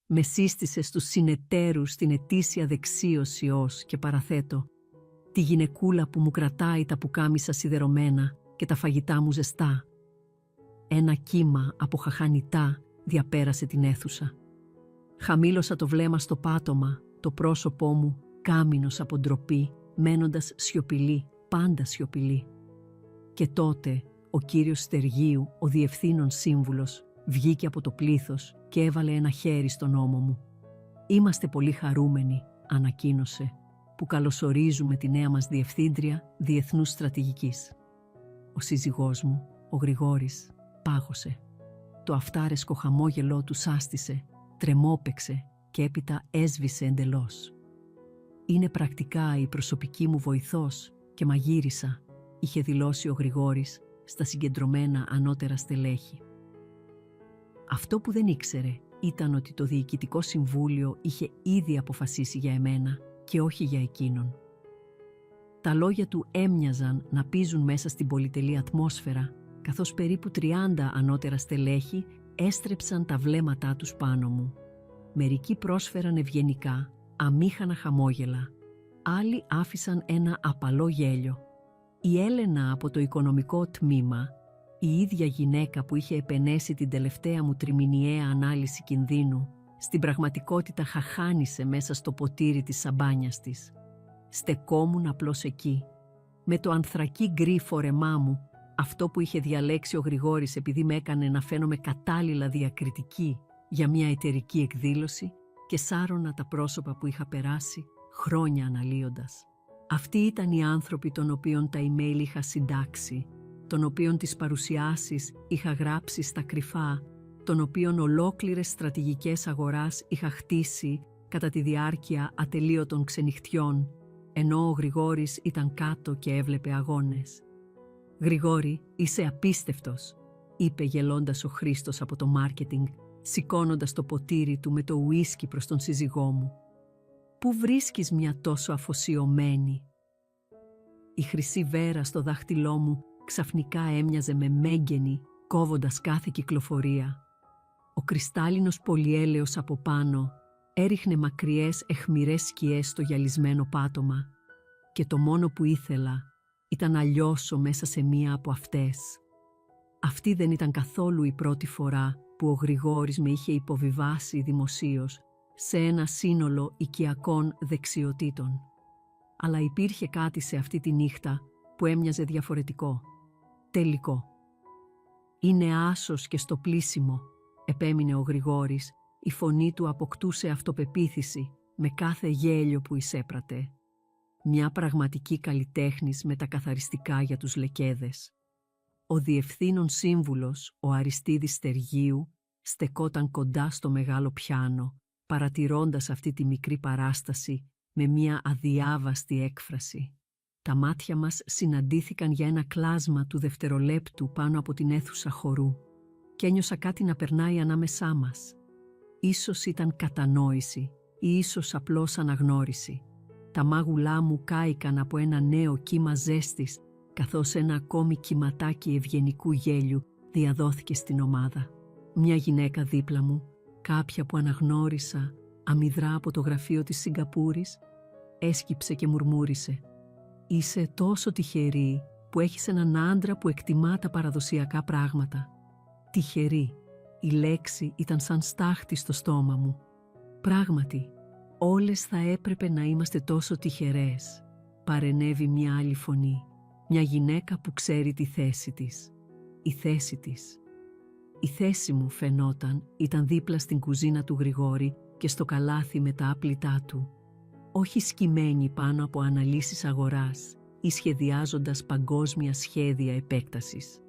Με σύστησε στους συνεταίρους την ετήσια δεξίωση ως, και παραθέτω, τη γυναικούλα που μου κρατάει τα πουκάμισα σιδερωμένα και τα φαγητά μου ζεστά. Ένα κύμα από χαχανιτά διαπέρασε την αίθουσα. Χαμήλωσα το βλέμμα στο πάτωμα, το πρόσωπό μου κάμινος από ντροπή, μένοντας σιωπηλή, πάντα σιωπηλή. Και τότε ο κύριος Στεργίου, ο διευθύνων σύμβουλος, βγήκε από το πλήθος και έβαλε ένα χέρι στον ώμο μου. «Είμαστε πολύ χαρούμενοι», ανακοίνωσε, «που καλωσορίζουμε τη νέα μας διευθύντρια διεθνούς στρατηγικής». Ο σύζυγός μου, ο Γρηγόρης, πάγωσε. Το αυτάρεσκο χαμόγελό του σάστησε, τρεμόπαιξε και έπειτα έσβησε εντελώς. «Είναι πρακτικά η προσωπική μου βοηθός και μαγείρισα», είχε δηλώσει ο Γρηγόρης στα συγκεντρωμένα ανώτερα στελέχη. Αυτό που δεν ήξερε ήταν ότι το Διοικητικό Συμβούλιο είχε ήδη αποφασίσει για εμένα και όχι για εκείνον. Τα λόγια του έμοιαζαν να πίζουν μέσα στην πολυτελή ατμόσφαιρα, καθώς περίπου 30 ανώτερα στελέχη έστρεψαν τα βλέμματά τους πάνω μου. Μερικοί πρόσφεραν ευγενικά, αμήχανα χαμόγελα. Άλλοι άφησαν ένα απαλό γέλιο. Η Έλενα από το οικονομικό τμήμα, η ίδια γυναίκα που είχε επενέσει την τελευταία μου τριμηνιαία ανάλυση κινδύνου, στην πραγματικότητα χαχάνισε μέσα στο ποτήρι της σαμπάνιας της. Στεκόμουν απλώς εκεί, με το ανθρακί γκρι φορεμά μου, αυτό που είχε διαλέξει ο Γρηγόρης επειδή με έκανε να φαίνομαι κατάλληλα διακριτική για μια εταιρική εκδήλωση, και σάρωνα τα πρόσωπα που είχα περάσει χρόνια αναλύοντας. Αυτοί ήταν οι άνθρωποι των οποίων τα email είχα συντάξει, των οποίων τις παρουσιάσεις είχα γράψει στα κρυφά, των οποίων ολόκληρες στρατηγικές αγοράς είχα χτίσει κατά τη διάρκεια ατελείωτων ξενυχτιών, ενώ ο Γρηγόρης ήταν κάτω και έβλεπε αγώνες. «Γρηγόρη, είσαι απίστευτος», είπε γελώντας ο Χρήστος από το μάρκετινγκ, σηκώνοντας το ποτήρι του με το ουίσκι προς τον σύζυγό μου. «Πού βρίσκεις μια τόσο αφοσιωμένη?» Η χρυσή βέρα στο δάχτυλό μου ξαφνικά έμοιαζε με μέγενη, κόβοντας κάθε κυκλοφορία. Ο κρυστάλλινος πολυέλαιος από πάνω έριχνε μακριές αιχμηρές σκιές στο γυαλισμένο πάτωμα, και το μόνο που ήθελα ήταν να λιώσω μέσα σε μία από αυτές. Αυτή δεν ήταν καθόλου η πρώτη φορά που ο Γρηγόρης με είχε υποβιβάσει δημοσίως σε ένα σύνολο οικιακών δεξιοτήτων. Αλλά υπήρχε κάτι σε αυτή τη νύχτα που έμοιαζε διαφορετικό, τελικό. «Είναι άσος και στο πλήσιμο», επέμεινε ο Γρηγόρης, η φωνή του αποκτούσε αυτοπεποίθηση με κάθε γέλιο που εισέπρατε. Μια πραγματική καλλιτέχνης με τα καθαριστικά για τους λεκέδες. Ο διευθύνων σύμβουλος, ο Αριστίδης Στεργίου, στεκόταν κοντά στο μεγάλο πιάνο, παρατηρώντας αυτή τη μικρή παράσταση με μια αδιάβαστη έκφραση. Τα μάτια μας συναντήθηκαν για ένα κλάσμα του δευτερολέπτου πάνω από την αίθουσα χορού και ένιωσα κάτι να περνάει ανάμεσά μας. Ίσως ήταν κατανόηση ή ίσως απλώς αναγνώριση. Τα μάγουλά μου κάηκαν από ένα νέο κύμα ζέστης, καθώς ένα ακόμη κυματάκι ευγενικού γέλιου διαδόθηκε στην ομάδα. Μια γυναίκα δίπλα μου, κάποια που αναγνώρισα αμυδρά από το γραφείο της Σιγκαπούρης, έσκυψε και μουρμούρισε: «Είσαι τόσο τυχερή που έχεις έναν άντρα που εκτιμά τα παραδοσιακά πράγματα». Τυχερή, η λέξη ήταν σαν στάχτη στο στόμα μου. Πράγματι, όλες θα έπρεπε να είμαστε τόσο τυχερές, παρενέβη μια άλλη φωνή. Μια γυναίκα που ξέρει τη θέση της. Η θέση της. Η θέση μου, φαινόταν, ήταν δίπλα στην κουζίνα του Γρηγόρη και στο καλάθι με τα άπλητά του. Όχι σκυμμένη πάνω από αναλύσεις αγοράς ή σχεδιάζοντας παγκόσμια σχέδια επέκτασης.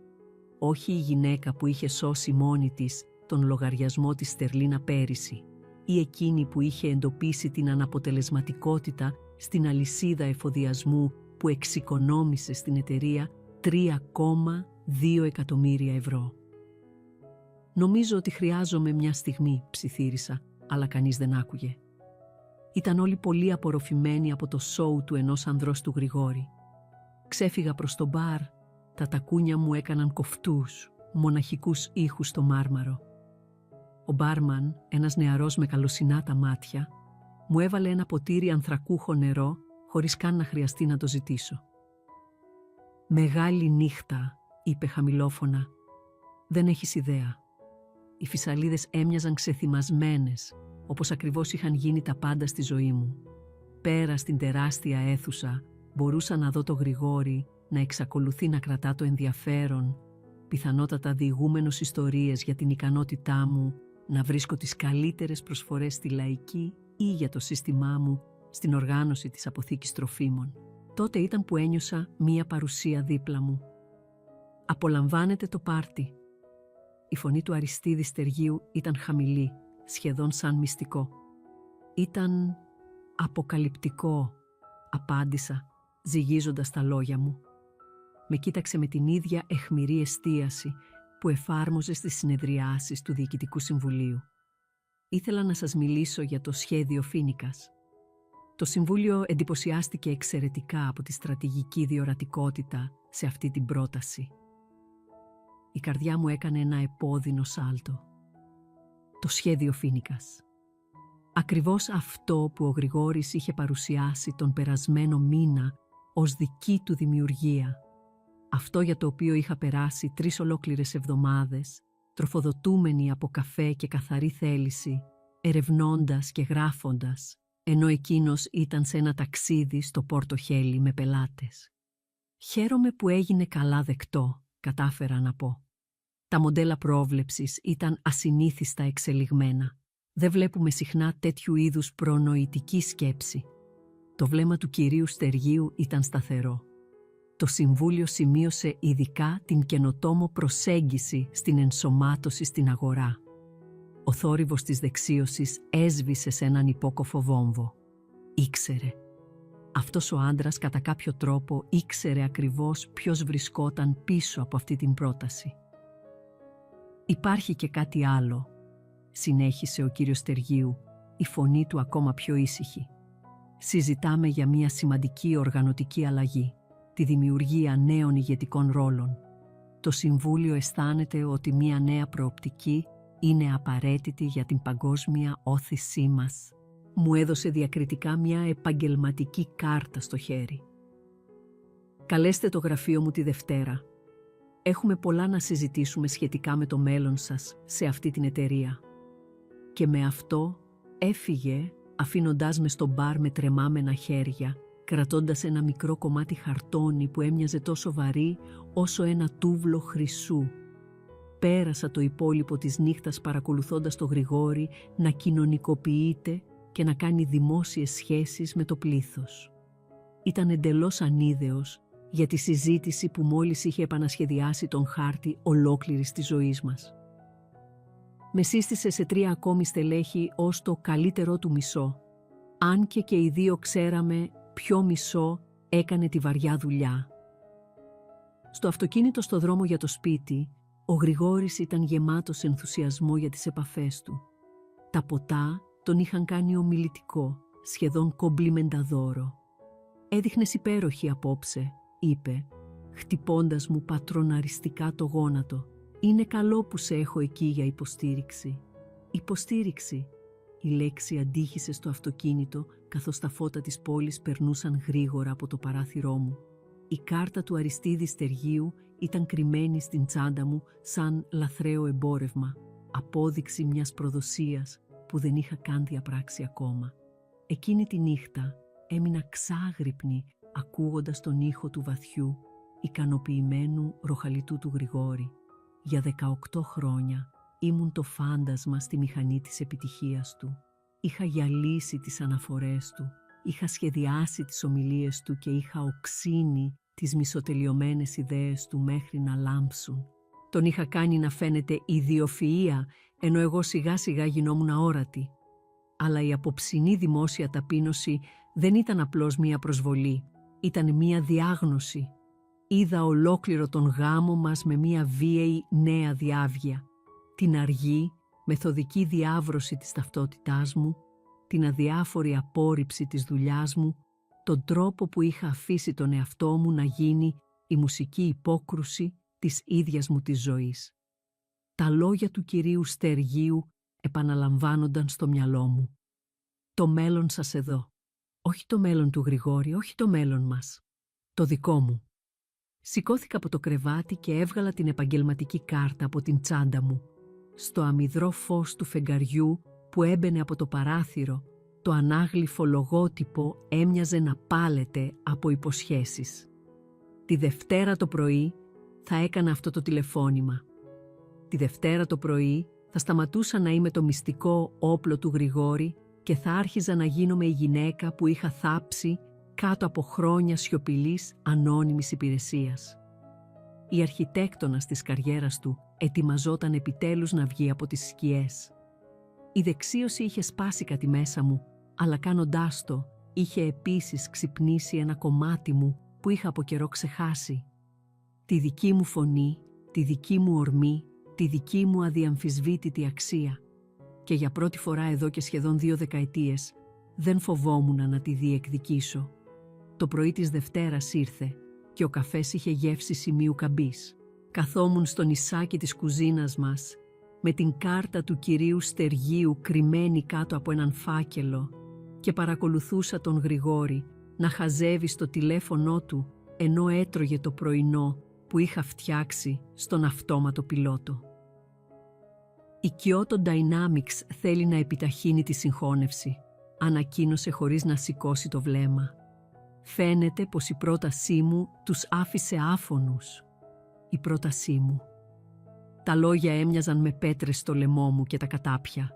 Όχι η γυναίκα που είχε σώσει μόνη της τον λογαριασμό της Στερλίνα πέρυσι, ή εκείνη που είχε εντοπίσει την αναποτελεσματικότητα στην αλυσίδα εφοδιασμού που εξοικονόμησε στην εταιρεία 3,2 εκατομμύρια ευρώ. «Νομίζω ότι χρειάζομαι μια στιγμή», ψιθύρισα, αλλά κανείς δεν άκουγε. Ήταν όλοι πολύ απορροφημένοι από το σόου του ενός ανδρός του Γρηγόρη. Ξέφυγα προς το μπαρ, τα τακούνια μου έκαναν κοφτούς, μοναχικούς ήχους στο μάρμαρο. Ο μπάρμαν, ένας νεαρός με καλοσυνάτα μάτια, μου έβαλε ένα ποτήρι ανθρακούχο νερό χωρίς καν να χρειαστεί να το ζητήσω. «Μεγάλη νύχτα», είπε χαμηλόφωνα. «Δεν έχεις ιδέα». Οι φυσαλίδες έμοιαζαν ξεθυμασμένες, όπως ακριβώς είχαν γίνει τα πάντα στη ζωή μου. Πέρα στην τεράστια αίθουσα μπορούσα να δω το Γρηγόρη να εξακολουθεί να κρατά το ενδιαφέρον, πιθανότατα διηγούμενος ιστορίες για την ικανότητά μου να βρίσκω τις καλύτερες προσφορές στη λαϊκή ή για το σύστημά μου στην οργάνωση της αποθήκης τροφίμων. Τότε ήταν που ένιωσα μία παρουσία δίπλα μου. «Απολαμβάνετε το πάρτι». Η φωνή του Αριστίδη Στεργίου ήταν χαμηλή, σχεδόν σαν μυστικό. «Ήταν αποκαλυπτικό», απάντησα, ζυγίζοντας τα λόγια μου. Με κοίταξε με την ίδια αιχμηρή εστίαση που εφάρμοζε στις συνεδριάσεις του Διοικητικού Συμβουλίου. «Ήθελα να σας μιλήσω για το σχέδιο Φοίνικας». Το Συμβούλιο εντυπωσιάστηκε εξαιρετικά από τη στρατηγική διορατικότητα σε αυτή την πρόταση. Η καρδιά μου έκανε ένα επώδυνο σάλτο. Το σχέδιο Φοίνικας. Ακριβώς αυτό που ο Γρηγόρης είχε παρουσιάσει τον περασμένο μήνα ως δική του δημιουργία. Αυτό για το οποίο είχα περάσει 3 ολόκληρες εβδομάδες, τροφοδοτούμενοι από καφέ και καθαρή θέληση, ερευνώντας και γράφοντας, ενώ εκείνος ήταν σε ένα ταξίδι στο Πόρτο Χέλι με πελάτες. «Χαίρομαι που έγινε καλά δεκτό», κατάφερα να πω. Τα μοντέλα πρόβλεψης ήταν ασυνήθιστα εξελιγμένα. Δεν βλέπουμε συχνά τέτοιου είδους προνοητική σκέψη. Το βλέμμα του κυρίου Στεργίου ήταν σταθερό. Το Συμβούλιο σημείωσε ειδικά την καινοτόμο προσέγγιση στην ενσωμάτωση στην αγορά. Ο θόρυβος της δεξίωσης έσβησε σε έναν υπόκοφο βόμβο. Ήξερε. Αυτός ο άντρας κατά κάποιο τρόπο ήξερε ακριβώς ποιος βρισκόταν πίσω από αυτή την πρόταση. «Υπάρχει και κάτι άλλο», συνέχισε ο κύριος Στεργίου, η φωνή του ακόμα πιο ήσυχη. «Συζητάμε για μια σημαντική οργανωτική αλλαγή, τη δημιουργία νέων ηγετικών ρόλων. Το Συμβούλιο αισθάνεται ότι μια νέα προοπτική είναι απαραίτητη για την παγκόσμια όθησή μας». Μου έδωσε διακριτικά μια επαγγελματική κάρτα στο χέρι. «Καλέστε το γραφείο μου τη Δευτέρα. Έχουμε πολλά να συζητήσουμε σχετικά με το μέλλον σας σε αυτή την εταιρεία». Και με αυτό έφυγε, αφήνοντάς με στο μπαρ με τρεμάμενα χέρια, κρατώντας ένα μικρό κομμάτι χαρτόνι που έμοιαζε τόσο βαρύ όσο ένα τούβλο χρυσού. Πέρασα το υπόλοιπο της νύχτας παρακολουθώντας το Γρηγόρη να κοινωνικοποιείται και να κάνει δημόσιες σχέσεις με το πλήθος. Ήταν εντελώς ανίδεος για τη συζήτηση που μόλις είχε επανασχεδιάσει τον χάρτη ολόκληρης της ζωής μας. Με σύστησε σε 3 ακόμη στελέχη ως το καλύτερό του μισό, αν και οι 2 ξέραμε ποιο μισό έκανε τη βαριά δουλειά. Στο αυτοκίνητο στο δρόμο για το σπίτι, ο Γρηγόρης ήταν γεμάτος ενθουσιασμό για τις επαφές του. Τα ποτά τον είχαν κάνει ομιλητικό, σχεδόν κομπλιμενταδόρο. «Έδειχνες υπέροχη απόψε», είπε, χτυπώντας μου πατροναριστικά το γόνατο. «Είναι καλό που σε έχω εκεί για υποστήριξη». «Υποστήριξη», η λέξη αντίχησε στο αυτοκίνητο καθώς τα φώτα της πόλης περνούσαν γρήγορα από το παράθυρό μου. Η κάρτα του Αριστίδη Στεργίου ήταν κρυμμένη στην τσάντα μου σαν λαθρέο εμπόρευμα, απόδειξη μιας προδοσίας που δεν είχα καν διαπράξει ακόμα. Εκείνη τη νύχτα έμεινα ξάγρυπνη ακούγοντας τον ήχο του βαθιού, ικανοποιημένου ροχαλιτού του Γρηγόρη. Για 18 χρόνια ήμουν το φάντασμα στη μηχανή της επιτυχίας του. Είχα γυαλίσει τις αναφορές του, είχα σχεδιάσει τις ομιλίες του και είχα οξύνει τις μισοτελειωμένες ιδέες του μέχρι να λάμψουν. Τον είχα κάνει να φαίνεται ιδιοφυΐα, ενώ εγώ σιγά σιγά γινόμουν αόρατη. Αλλά η απόψινή δημόσια ταπείνωση δεν ήταν απλώς μία προσβολή, ήταν μία διάγνωση. Είδα ολόκληρο τον γάμο μας με μία βίαιη νέα διάβγεια. Την αργή, μεθοδική διάβρωση της ταυτότητάς μου, την αδιάφορη απόρριψη της δουλειάς μου, τον τρόπο που είχα αφήσει τον εαυτό μου να γίνει η μουσική υπόκρουση της ίδιας μου της ζωής. Τα λόγια του κυρίου Στεργίου επαναλαμβάνονταν στο μυαλό μου. Το μέλλον σας εδώ. Όχι το μέλλον του Γρηγόρη, όχι το μέλλον μας. Το δικό μου. Σηκώθηκα από το κρεβάτι και έβγαλα την επαγγελματική κάρτα από την τσάντα μου. Στο αμυδρό φως του φεγγαριού που έμπαινε από το παράθυρο, το ανάγλυφο λογότυπο έμοιαζε να πάλεται από υποσχέσεις. Τη Δευτέρα το πρωί θα έκανα αυτό το τηλεφώνημα. Τη Δευτέρα το πρωί θα σταματούσα να είμαι το μυστικό όπλο του Γρηγόρη και θα άρχιζα να γίνομαι η γυναίκα που είχα θάψει κάτω από χρόνια σιωπηλής ανώνυμης υπηρεσίας. Η αρχιτέκτονας της καριέρας του ετοιμαζόταν επιτέλους να βγει από τις σκιές. Η δεξίωση είχε σπάσει κάτι μέσα μου, αλλά κάνοντάς το είχε επίσης ξυπνήσει ένα κομμάτι μου που είχα από καιρό ξεχάσει. Τη δική μου φωνή, τη δική μου ορμή, τη δική μου αδιαμφισβήτητη αξία. Και για πρώτη φορά εδώ και σχεδόν 2 δεκαετίες δεν φοβόμουν να τη διεκδικήσω. Το πρωί της Δευτέρας ήρθε και ο καφές είχε γεύση σημείου καμπής. Καθόμουν στο νησάκι της κουζίνας μας, με την κάρτα του κυρίου Στεργίου κρυμμένη κάτω από έναν φάκελο και παρακολουθούσα τον Γρηγόρη να χαζεύει στο τηλέφωνό του ενώ έτρωγε το πρωινό που είχα φτιάξει στον αυτόματο πιλότο. Η Kyoto Dynamics θέλει να επιταχύνει τη συγχώνευση, ανακοίνωσε χωρίς να σηκώσει το βλέμμα. Φαίνεται πως η πρότασή μου τους άφησε άφωνους. Η πρότασή μου. Τα λόγια έμοιαζαν με πέτρες στο λαιμό μου και τα κατάπια.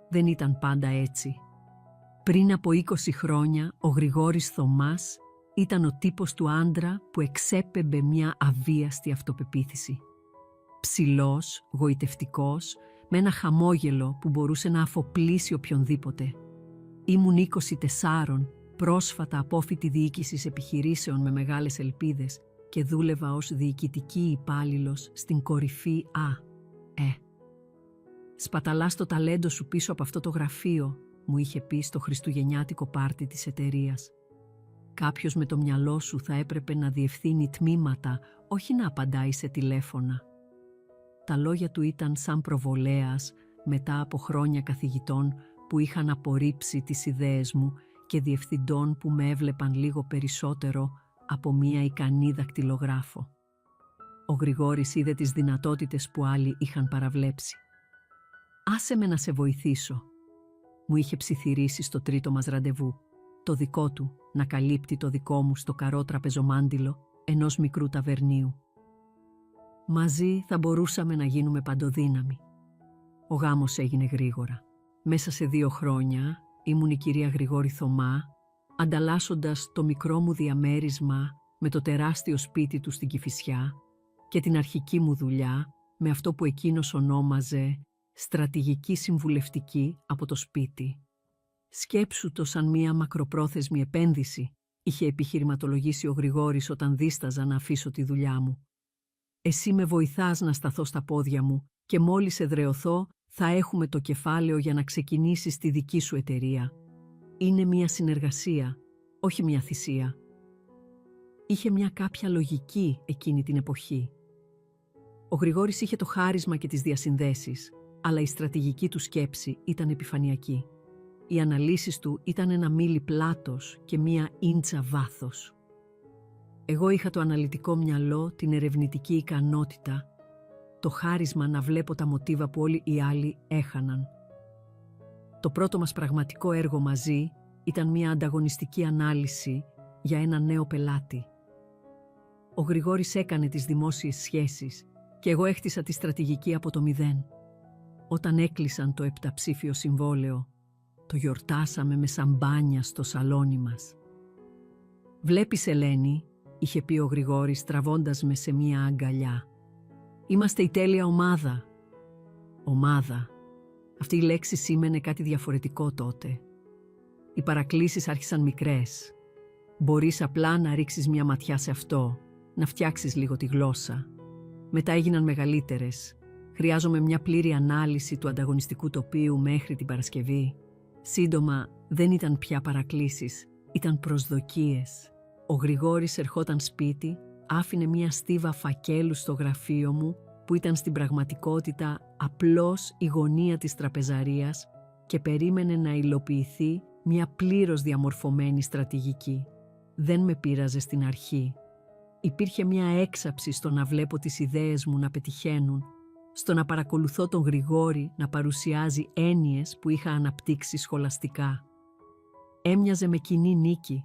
Δεν ήταν πάντα έτσι. Πριν από 20 χρόνια, ο Γρηγόρης Θωμάς ήταν ο τύπος του άντρα που εξέπεμπε μια αβίαστη αυτοπεποίθηση. Ψηλός, γοητευτικός, με ένα χαμόγελο που μπορούσε να αφοπλίσει οποιονδήποτε. Ήμουν 24, πρόσφατα απόφοιτη διοίκησης επιχειρήσεων με μεγάλες ελπίδες και δούλευα ως διοικητική υπάλληλος στην κορυφή «Σπαταλάς το ταλέντο σου πίσω από αυτό το γραφείο», μου είχε πει στο χριστουγεννιάτικο πάρτι της εταιρείας. Κάποιος με το μυαλό σου θα έπρεπε να διευθύνει τμήματα, όχι να απαντάει σε τηλέφωνα. Τα λόγια του ήταν σαν προβολέας μετά από χρόνια καθηγητών που είχαν απορρίψει τις ιδέες μου και διευθυντών που με έβλεπαν λίγο περισσότερο από μία ικανή δακτυλογράφο. Ο Γρηγόρης είδε τις δυνατότητες που άλλοι είχαν παραβλέψει. «Άσε με να σε βοηθήσω», μου είχε ψιθυρίσει στο τρίτο μας ραντεβού, το δικό του να καλύπτει το δικό μου στο καρό τραπεζομάντιλο ενός μικρού ταβερνίου. Μαζί θα μπορούσαμε να γίνουμε παντοδύναμοι. Ο γάμος έγινε γρήγορα. Μέσα σε 2 χρόνια ήμουν η κυρία Γρηγόρη Θωμά, ανταλλάσσοντας το μικρό μου διαμέρισμα με το τεράστιο σπίτι του στην Κηφισιά και την αρχική μου δουλειά με αυτό που εκείνος ονόμαζε στρατηγική συμβουλευτική από το σπίτι. «Σκέψου το σαν μία μακροπρόθεσμη επένδυση», είχε επιχειρηματολογήσει ο Γρηγόρης όταν δίσταζα να αφήσω τη δουλειά μου. «Εσύ με βοηθάς να σταθώ στα πόδια μου και μόλις εδραιωθώ θα έχουμε το κεφάλαιο για να ξεκινήσεις τη δική σου εταιρεία. Είναι μία συνεργασία, όχι μία θυσία». Είχε μια κάποια λογική εκείνη την εποχή. Ο Γρηγόρης είχε το χάρισμα και τις διασυνδέσεις, αλλά η στρατηγική του σκέψη ήταν επιφανειακή. Οι αναλύσεις του ήταν ένα μίλι πλάτος και μία ίντσα βάθος. Εγώ είχα το αναλυτικό μυαλό, την ερευνητική ικανότητα, το χάρισμα να βλέπω τα μοτίβα που όλοι οι άλλοι έχαναν. Το πρώτο μας πραγματικό έργο μαζί ήταν μία ανταγωνιστική ανάλυση για ένα νέο πελάτη. Ο Γρηγόρης έκανε τις δημόσιες σχέσεις και εγώ έχτισα τη στρατηγική από το 0. Όταν έκλεισαν το 7ψήφιο συμβόλαιο, το γιορτάσαμε με σαμπάνια στο σαλόνι μας. «Βλέπεις, Ελένη», είχε πει ο Γρηγόρης τραβώντας με σε μία αγκαλιά, «είμαστε η τέλεια ομάδα». Ομάδα. Αυτή η λέξη σήμαινε κάτι διαφορετικό τότε. Οι παρακλήσεις άρχισαν μικρές. Μπορείς απλά να ρίξεις μια ματιά σε αυτό, να φτιάξεις λίγο τη γλώσσα. Μετά έγιναν μεγαλύτερες. Χρειάζομαι μια πλήρη ανάλυση του ανταγωνιστικού τοπίου μέχρι την Παρασκευή. Σύντομα δεν ήταν πια παρακλήσεις, ήταν προσδοκίες. Ο Γρηγόρης ερχόταν σπίτι, άφηνε μια στίβα φακέλου στο γραφείο μου που ήταν στην πραγματικότητα απλώς η γωνία της τραπεζαρίας και περίμενε να υλοποιηθεί μια πλήρως διαμορφωμένη στρατηγική. Δεν με πείραζε στην αρχή. Υπήρχε μια έξαψη στο να βλέπω τις ιδέες μου να πετυχαίνουν, στο να παρακολουθώ τον Γρηγόρη να παρουσιάζει έννοιες που είχα αναπτύξει σχολαστικά. Έμοιαζε με κοινή νίκη.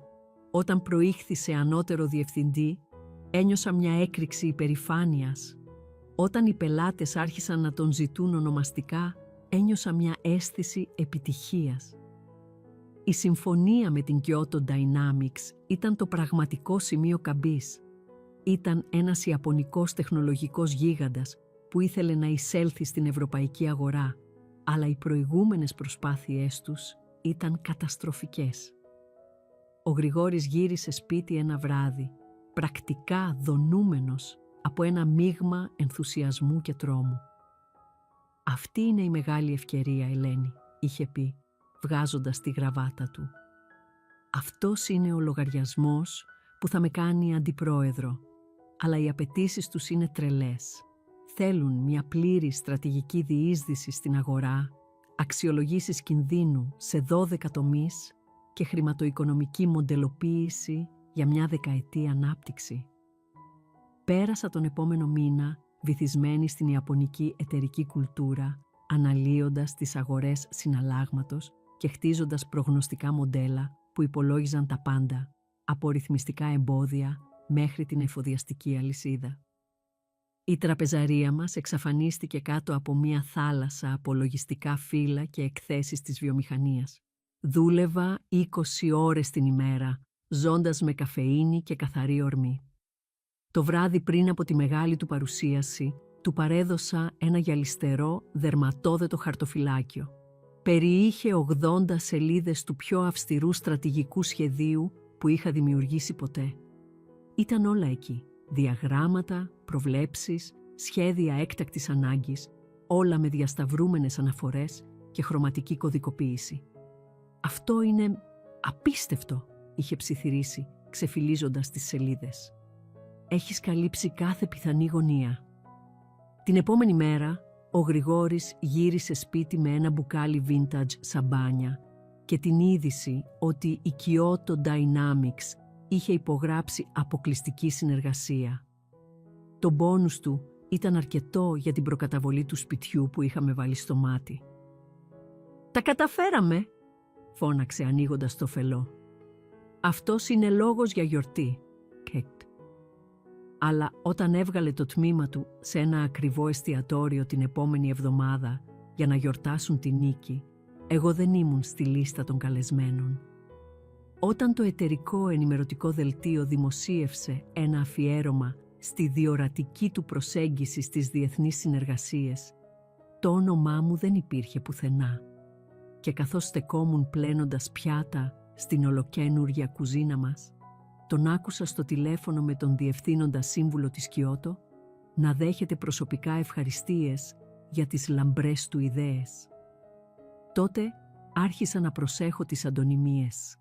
Όταν προήχθη σε ανώτερο διευθυντή, ένιωσα μια έκρηξη υπερηφάνειας. Όταν οι πελάτες άρχισαν να τον ζητούν ονομαστικά, ένιωσα μια αίσθηση επιτυχίας. Η συμφωνία με την Kyoto Dynamics ήταν το πραγματικό σημείο καμπής. Ήταν ένας ιαπωνικός τεχνολογικός γίγαντας που ήθελε να εισέλθει στην ευρωπαϊκή αγορά, αλλά οι προηγούμενες προσπάθειές τους ήταν καταστροφικές. Ο Γρηγόρης γύρισε σπίτι ένα βράδυ, πρακτικά δονούμενος από ένα μείγμα ενθουσιασμού και τρόμου. «Αυτή είναι η μεγάλη ευκαιρία, Ελένη», είχε πει, βγάζοντας τη γραβάτα του. «Αυτός είναι ο λογαριασμός που θα με κάνει αντιπρόεδρο, αλλά οι απαιτήσεις τους είναι τρελές. Θέλουν μια πλήρη στρατηγική διείσδυση στην αγορά, αξιολογήσεις κινδύνου σε 12 τομείς και χρηματοοικονομική μοντελοποίηση για μια δεκαετή ανάπτυξη». Πέρασα τον επόμενο μήνα βυθισμένη στην ιαπωνική εταιρική κουλτούρα, αναλύοντας τις αγορές συναλλάγματος και χτίζοντας προγνωστικά μοντέλα που υπολόγιζαν τα πάντα, από ρυθμιστικά εμπόδια μέχρι την εφοδιαστική αλυσίδα. Η τραπεζαρία μας εξαφανίστηκε κάτω από μια θάλασσα από λογιστικά φύλλα και εκθέσεις της βιομηχανίας. Δούλευα 20 ώρες την ημέρα, ζώντας με καφεΐνη και καθαρή ορμή. Το βράδυ πριν από τη μεγάλη του παρουσίαση, του παρέδωσα ένα γυαλιστερό, δερματόδετο χαρτοφυλάκιο. Περιείχε 80 σελίδες του πιο αυστηρού στρατηγικού σχεδίου που είχα δημιουργήσει ποτέ. Ήταν όλα εκεί. Διαγράμματα, προβλέψεις, σχέδια έκτακτης ανάγκης, όλα με διασταυρούμενες αναφορές και χρωματική κωδικοποίηση. «Αυτό είναι απίστευτο», είχε ψιθυρίσει, ξεφυλίζοντας τις σελίδες. «Έχεις καλύψει κάθε πιθανή γωνία». Την επόμενη μέρα, ο Γρηγόρης γύρισε σπίτι με ένα μπουκάλι vintage σαμπάνια και την είδηση ότι η Kyoto Dynamics είχε υπογράψει αποκλειστική συνεργασία. Το μπόνους του ήταν αρκετό για την προκαταβολή του σπιτιού που είχαμε βάλει στο μάτι. «Τα καταφέραμε», φώναξε ανοίγοντας το φελό. «Αυτός είναι λόγος για γιορτή». Αλλά όταν έβγαλε το τμήμα του σε ένα ακριβό εστιατόριο την επόμενη εβδομάδα για να γιορτάσουν τη νίκη, εγώ δεν ήμουν στη λίστα των καλεσμένων. Όταν το εταιρικό ενημερωτικό δελτίο δημοσίευσε ένα αφιέρωμα στη διορατική του προσέγγιση στις διεθνείς συνεργασίες, το όνομά μου δεν υπήρχε πουθενά. Και καθώς στεκόμουν πλένοντας πιάτα στην ολοκαίνουργια κουζίνα μας, τον άκουσα στο τηλέφωνο με τον διευθύνοντα σύμβουλο της Κιώτο να δέχεται προσωπικά ευχαριστίες για τις λαμπρές του ιδέες. Τότε άρχισα να προσέχω τις αντωνυμίες.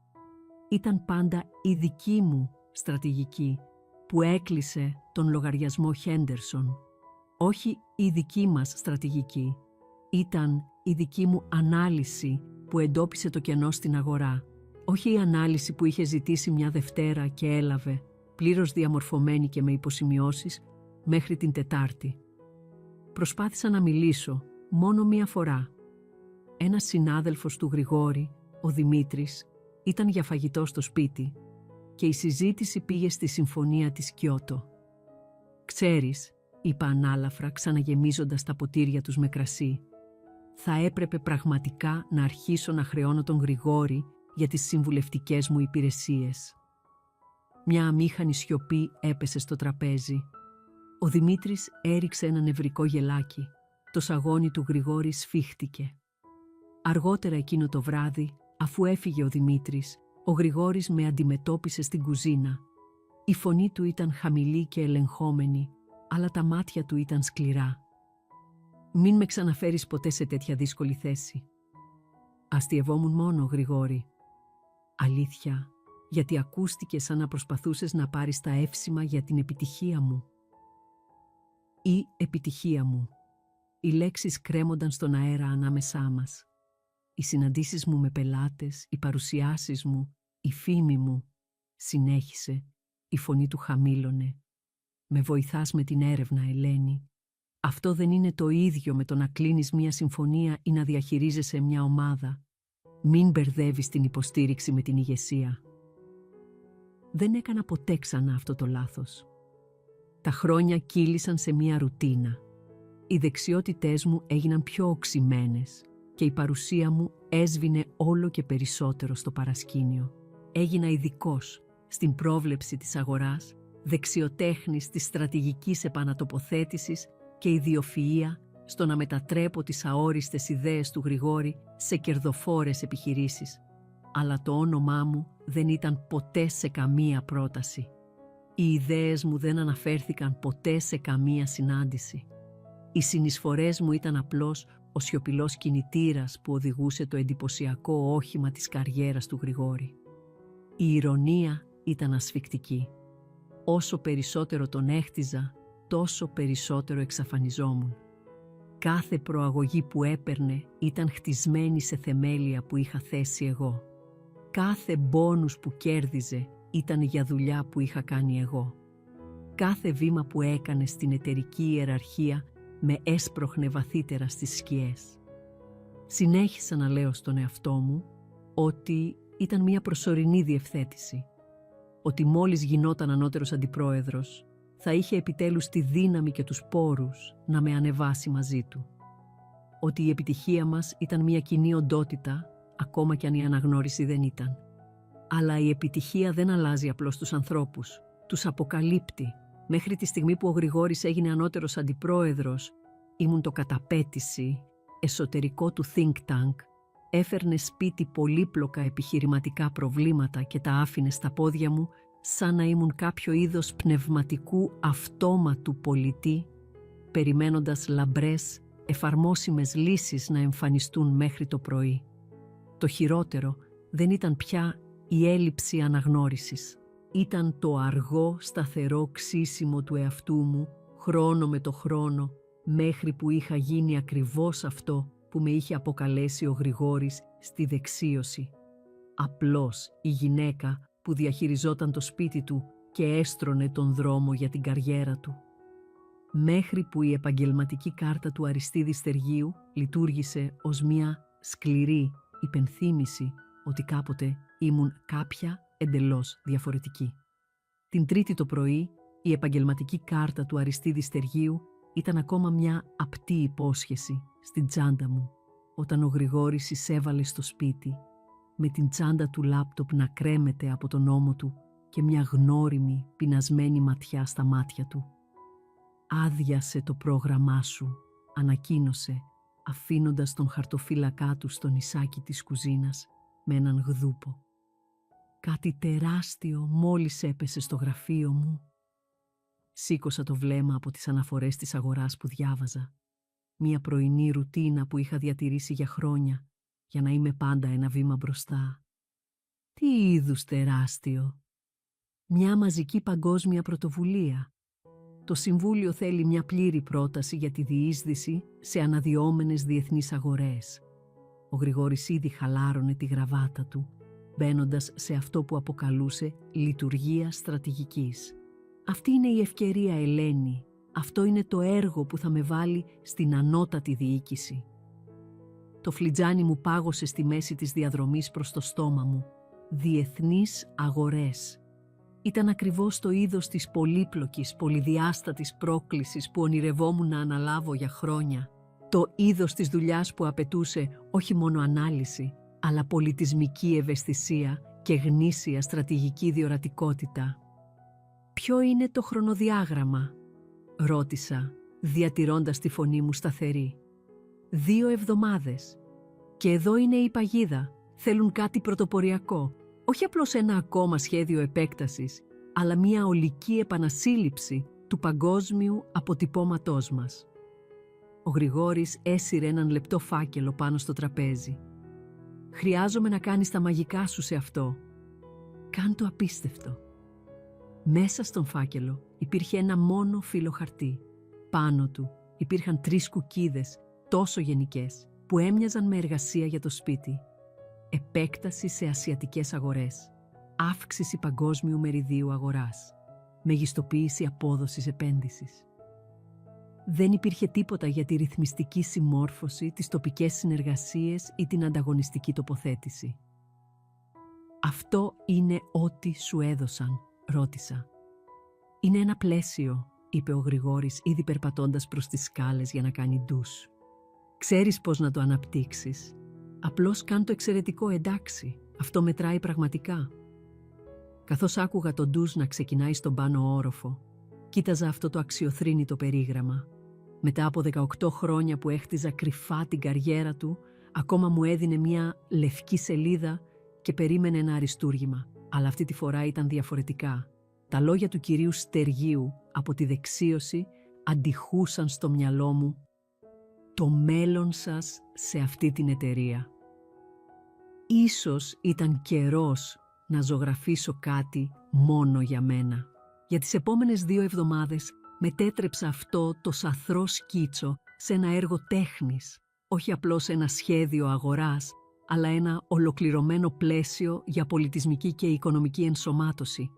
Ήταν πάντα η δική μου στρατηγική που έκλεισε τον λογαριασμό Χέντερσον. Όχι η δική μας στρατηγική. Ήταν η δική μου ανάλυση που εντόπισε το κενό στην αγορά. Όχι η ανάλυση που είχε ζητήσει μια Δευτέρα και έλαβε, πλήρως διαμορφωμένη και με υποσημειώσεις, μέχρι την Τετάρτη. Προσπάθησα να μιλήσω μόνο μία φορά. Ένας συνάδελφος του Γρηγόρη, ο Δημήτρης, ήταν για φαγητό στο σπίτι και η συζήτηση πήγε στη συμφωνία της Κιώτο. «Ξέρεις», είπα ανάλαφρα ξαναγεμίζοντας τα ποτήρια τους με κρασί, «θα έπρεπε πραγματικά να αρχίσω να χρεώνω τον Γρηγόρη για τις συμβουλευτικές μου υπηρεσίες». Μια αμήχανη σιωπή έπεσε στο τραπέζι. Ο Δημήτρης έριξε ένα νευρικό γελάκι. Το σαγόνι του Γρηγόρη σφίχτηκε. Αργότερα εκείνο το βράδυ, αφού έφυγε ο Δημήτρης, ο Γρηγόρης με αντιμετώπισε στην κουζίνα. Η φωνή του ήταν χαμηλή και ελεγχόμενη, αλλά τα μάτια του ήταν σκληρά. «Μην με ξαναφέρεις ποτέ σε τέτοια δύσκολη θέση». «Αστειευόμουν μόνο, Γρηγόρη». «Αλήθεια, γιατί ακούστηκε σαν να προσπαθούσες να πάρεις τα εύσημα για την επιτυχία μου». «Η επιτυχία μου». Οι λέξεις κρέμονταν στον αέρα ανάμεσά μας. Οι συναντήσεις μου με πελάτες, οι παρουσιάσεις μου, η φήμη μου. Συνέχισε, η φωνή του χαμήλωνε. «Με βοηθάς με την έρευνα, Ελένη. Αυτό δεν είναι το ίδιο με το να κλείνεις μια συμφωνία ή να διαχειρίζεσαι μια ομάδα. Μην μπερδεύεις την υποστήριξη με την ηγεσία». Δεν έκανα ποτέ ξανά αυτό το λάθος. Τα χρόνια κύλησαν σε μια ρουτίνα. Οι δεξιότητές μου έγιναν πιο οξυμένες και η παρουσία μου έσβηνε όλο και περισσότερο στο παρασκήνιο. Έγινα ειδικός στην πρόβλεψη της αγοράς, δεξιοτέχνης της στρατηγικής επανατοποθέτησης και ιδιοφυΐα στο να μετατρέπω τις αόριστες ιδέες του Γρηγόρη σε κερδοφόρες επιχειρήσεις. Αλλά το όνομά μου δεν ήταν ποτέ σε καμία πρόταση. Οι ιδέες μου δεν αναφέρθηκαν ποτέ σε καμία συνάντηση. Οι συνεισφορές μου ήταν απλώς ο σιωπηλός κινητήρας που οδηγούσε το εντυπωσιακό όχημα της καριέρας του Γρηγόρη. Η ηρωνία ήταν ασφικτική. Όσο περισσότερο τον έχτιζα, τόσο περισσότερο εξαφανιζόμουν. Κάθε προαγωγή που έπαιρνε ήταν χτισμένη σε θεμέλια που είχα θέσει εγώ. Κάθε μπόνους που κέρδιζε ήταν για δουλειά που είχα κάνει εγώ. Κάθε βήμα που έκανε στην εταιρική ιεραρχία με έσπροχνε βαθύτερα στις σκιές. Συνέχισα να λέω στον εαυτό μου ότι ήταν μια προσωρινή διευθέτηση. Ότι μόλις γινόταν ανώτερος αντιπρόεδρος, θα είχε επιτέλους τη δύναμη και τους πόρους να με ανεβάσει μαζί του. Ότι η επιτυχία μας ήταν μια κοινή οντότητα, ακόμα κι αν η αναγνώριση δεν ήταν. Αλλά η επιτυχία δεν αλλάζει απλώς τους ανθρώπους, τους αποκαλύπτει. Μέχρι τη στιγμή που ο Γρηγόρης έγινε ανώτερος αντιπρόεδρος, ήμουν το καταπέτηση εσωτερικό του think tank, έφερνε σπίτι πολύπλοκα επιχειρηματικά προβλήματα και τα άφηνε στα πόδια μου σαν να ήμουν κάποιο είδος πνευματικού αυτόματου πολιτή, περιμένοντας λαμπρές, εφαρμόσιμες λύσεις να εμφανιστούν μέχρι το πρωί. Το χειρότερο δεν ήταν πια η έλλειψη αναγνώρισης. Ήταν το αργό, σταθερό ξύσιμο του εαυτού μου, χρόνο με το χρόνο, μέχρι που είχα γίνει ακριβώς αυτό που με είχε αποκαλέσει ο Γρηγόρης στη δεξίωση. Απλώς η γυναίκα που διαχειριζόταν το σπίτι του και έστρωνε τον δρόμο για την καριέρα του. Μέχρι που η επαγγελματική κάρτα του Αριστίδη Στεργίου λειτουργήσε ως μια σκληρή υπενθύμηση ότι κάποτε ήμουν κάποια εντελώς διαφορετική. Την Τρίτη το πρωί, η επαγγελματική κάρτα του Αριστίδη Στεργίου ήταν ακόμα μια απτή υπόσχεση στην τσάντα μου, όταν ο Γρηγόρης εισέβαλε στο σπίτι, με την τσάντα του λάπτοπ να κρέμεται από τον ώμο του και μια γνώριμη, πεινασμένη ματιά στα μάτια του. «Άδειασε το πρόγραμμά σου», ανακοίνωσε, αφήνοντας τον χαρτοφύλακά του στο νησάκι της κουζίνας με έναν γδούπο. «Κάτι τεράστιο μόλις έπεσε στο γραφείο μου». Σήκωσα το βλέμμα από τις αναφορές της αγοράς που διάβαζα. Μια πρωινή ρουτίνα που είχα διατηρήσει για χρόνια, για να είμαι πάντα ένα βήμα μπροστά. Τι είδους τεράστιο? Μια μαζική παγκόσμια πρωτοβουλία. Το Συμβούλιο θέλει μια πλήρη πρόταση για τη διείσδυση σε αναδυόμενες διεθνείς αγορές. Ο Γρηγόρης ήδη χαλάρωνε τη γραβάτα του, μπαίνοντας σε αυτό που αποκαλούσε λειτουργία στρατηγικής. «Αυτή είναι η ευκαιρία, Ελένη. Αυτό είναι το έργο που θα με βάλει στην ανώτατη διοίκηση». Το φλιτζάνι μου πάγωσε στη μέση της διαδρομής προς το στόμα μου. Διεθνείς αγορές. Ήταν ακριβώς το είδος της πολύπλοκης, πολυδιάστατης πρόκλησης που ονειρευόμουν να αναλάβω για χρόνια. Το είδος της δουλειάς που απαιτούσε όχι μόνο ανάλυση, αλλά πολιτισμική ευαισθησία και γνήσια στρατηγική διορατικότητα. «Ποιο είναι το χρονοδιάγραμμα?» ρώτησα, διατηρώντας τη φωνή μου σταθερή. 2 εβδομάδες. Και εδώ είναι η παγίδα. Θέλουν κάτι πρωτοποριακό. Όχι απλώς ένα ακόμα σχέδιο επέκτασης, αλλά μια ολική επανασύλληψη του παγκόσμιου αποτυπώματός μας. Ο Γρηγόρης έσυρε έναν λεπτό φάκελο πάνω στο τραπέζι. «Χρειάζομαι να κάνεις τα μαγικά σου σε αυτό. Κάν το απίστευτο». Μέσα στον φάκελο υπήρχε ένα μόνο φύλλο χαρτί. Πάνω του υπήρχαν 3 κουκκίδες τόσο γενικές που έμοιαζαν με εργασία για το σπίτι. Επέκταση σε ασιατικές αγορές. Αύξηση παγκόσμιου μεριδίου αγοράς. Μεγιστοποίηση απόδοσης επένδυσης. Δεν υπήρχε τίποτα για τη ρυθμιστική συμμόρφωση, τις τοπικές συνεργασίες ή την ανταγωνιστική τοποθέτηση. «Αυτό είναι ό,τι σου έδωσαν», ρώτησα. «Είναι ένα πλαίσιο», είπε ο Γρηγόρης, ήδη περπατώντας προς τις σκάλες για να κάνει ντους. «Ξέρεις πώς να το αναπτύξεις. Απλώς κάν το εξαιρετικό, εντάξει. Αυτό μετράει πραγματικά». Καθώς άκουγα το ντους να ξεκινάει στον πάνω όροφο, κοίταζα αυτό το αξιοθρήνητο περίγραμμα. Μετά από 18 χρόνια που έχτιζα κρυφά την καριέρα του, ακόμα μου έδινε μια λευκή σελίδα και περίμενε ένα αριστούργημα. Αλλά αυτή τη φορά ήταν διαφορετικά. Τα λόγια του κυρίου Στεργίου από τη δεξίωση αντιχούσαν στο μυαλό μου «Το μέλλον σας σε αυτή την εταιρεία». Ίσως ήταν καιρός να ζωγραφίσω κάτι μόνο για μένα. Για τις επόμενες 2 εβδομάδες μετέτρεψα αυτό το σαθρό σκίτσο σε ένα έργο τέχνης, όχι απλώς ένα σχέδιο αγοράς, αλλά ένα ολοκληρωμένο πλαίσιο για πολιτισμική και οικονομική ενσωμάτωση.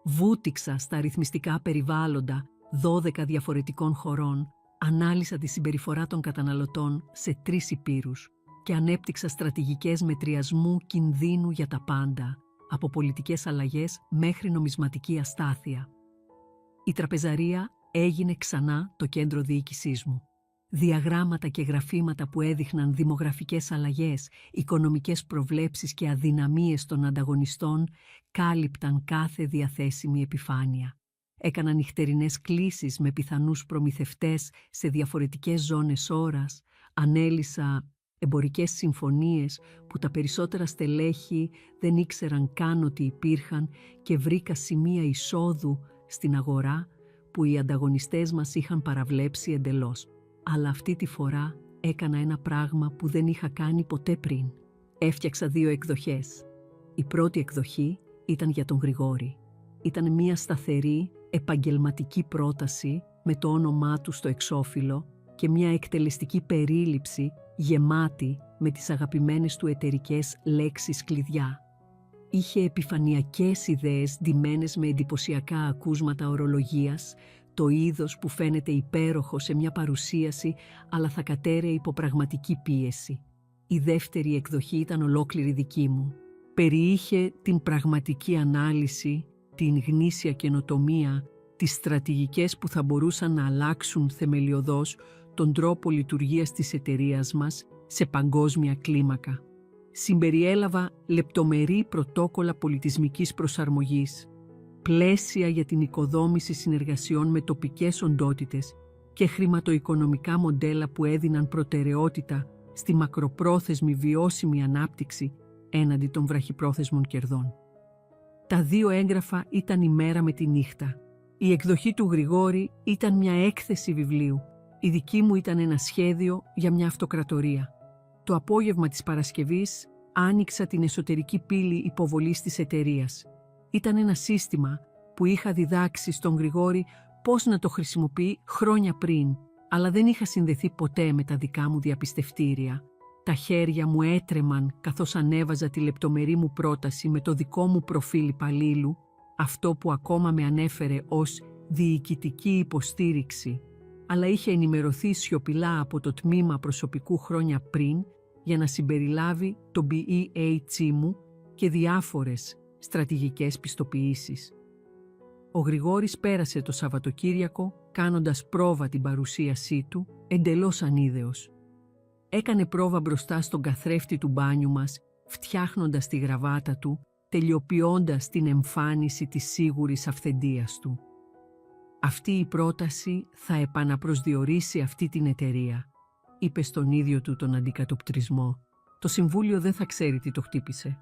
Βούτυξα στα αριθμιστικά περιβάλλοντα 12 διαφορετικών χωρών, ανάλυσα τη συμπεριφορά των καταναλωτών σε 3 υπήρους και ανέπτυξα στρατηγικές μετριασμού κινδύνου για τα πάντα, από πολιτικές αλλαγές μέχρι νομισματική αστάθεια. Η τραπεζαρία έγινε ξανά το κέντρο διοίκησής μου. Διαγράμματα και γραφήματα που έδειχναν δημογραφικές αλλαγές, οικονομικές προβλέψεις και αδυναμίες των ανταγωνιστών κάλυπταν κάθε διαθέσιμη επιφάνεια. Έκανα νυχτερινές κλήσεις με πιθανούς προμηθευτές σε διαφορετικές ζώνες ώρας, ανέλυσα εμπορικές συμφωνίες που τα περισσότερα στελέχη δεν ήξεραν καν ότι υπήρχαν και βρήκα σημεία εισόδου στην αγορά που οι ανταγωνιστές μας είχαν παραβλέψει εντελώς. Αλλά αυτή τη φορά έκανα ένα πράγμα που δεν είχα κάνει ποτέ πριν. Έφτιαξα 2 εκδοχές. Η πρώτη εκδοχή ήταν για τον Γρηγόρη. Ήταν μια σταθερή, επαγγελματική πρόταση με το όνομά του στο εξώφυλλο και μια εκτελεστική περίληψη γεμάτη με τις αγαπημένες του εταιρικές λέξεις κλειδιά. Είχε επιφανειακές ιδέες ντυμένες με εντυπωσιακά ακούσματα ορολογίας, το είδος που φαίνεται υπέροχο σε μια παρουσίαση, αλλά θα κατέρεε υπό πραγματική πίεση. Η δεύτερη εκδοχή ήταν ολόκληρη δική μου. Περιείχε την πραγματική ανάλυση, την γνήσια καινοτομία, τις στρατηγικές που θα μπορούσαν να αλλάξουν θεμελιωδώς τον τρόπο λειτουργίας της εταιρείας μας σε παγκόσμια κλίμακα. Συμπεριέλαβα λεπτομερή πρωτόκολλα πολιτισμικής προσαρμογής, πλαίσια για την οικοδόμηση συνεργασιών με τοπικές οντότητες και χρηματοοικονομικά μοντέλα που έδιναν προτεραιότητα στη μακροπρόθεσμη βιώσιμη ανάπτυξη έναντι των βραχυπρόθεσμων κερδών. Τα 2 έγγραφα ήταν η μέρα με τη νύχτα. Η εκδοχή του Γρηγόρη ήταν μια έκθεση βιβλίου. Η δική μου ήταν ένα σχέδιο για μια αυτοκρατορία. Το απόγευμα της Παρασκευής άνοιξα την εσωτερική πύλη υποβολής της εταιρείας. Ήταν ένα σύστημα που είχα διδάξει στον Γρηγόρη πώς να το χρησιμοποιεί χρόνια πριν, αλλά δεν είχα συνδεθεί ποτέ με τα δικά μου διαπιστευτήρια. Τα χέρια μου έτρεμαν καθώς ανέβαζα τη λεπτομερή μου πρόταση με το δικό μου προφίλ υπαλλήλου, αυτό που ακόμα με ανέφερε ως διοικητική υποστήριξη, αλλά είχε ενημερωθεί σιωπηλά από το τμήμα προσωπικού χρόνια πριν για να συμπεριλάβει το BEAC μου και διάφορες στρατηγικές πιστοποιήσεις. Ο Γρηγόρης πέρασε το Σαββατοκύριακο κάνοντας πρόβα την παρουσίασή του, εντελώς ανίδεος. Έκανε πρόβα μπροστά στον καθρέφτη του μπάνιου μας, φτιάχνοντας τη γραβάτα του, τελειοποιώντας την εμφάνιση της σίγουρης αυθεντίας του. «Αυτή η πρόταση θα επαναπροσδιορίσει αυτή την εταιρεία», είπε στον ίδιο του τον αντικατοπτρισμό. «Το Συμβούλιο δεν θα ξέρει τι το χτύπησε».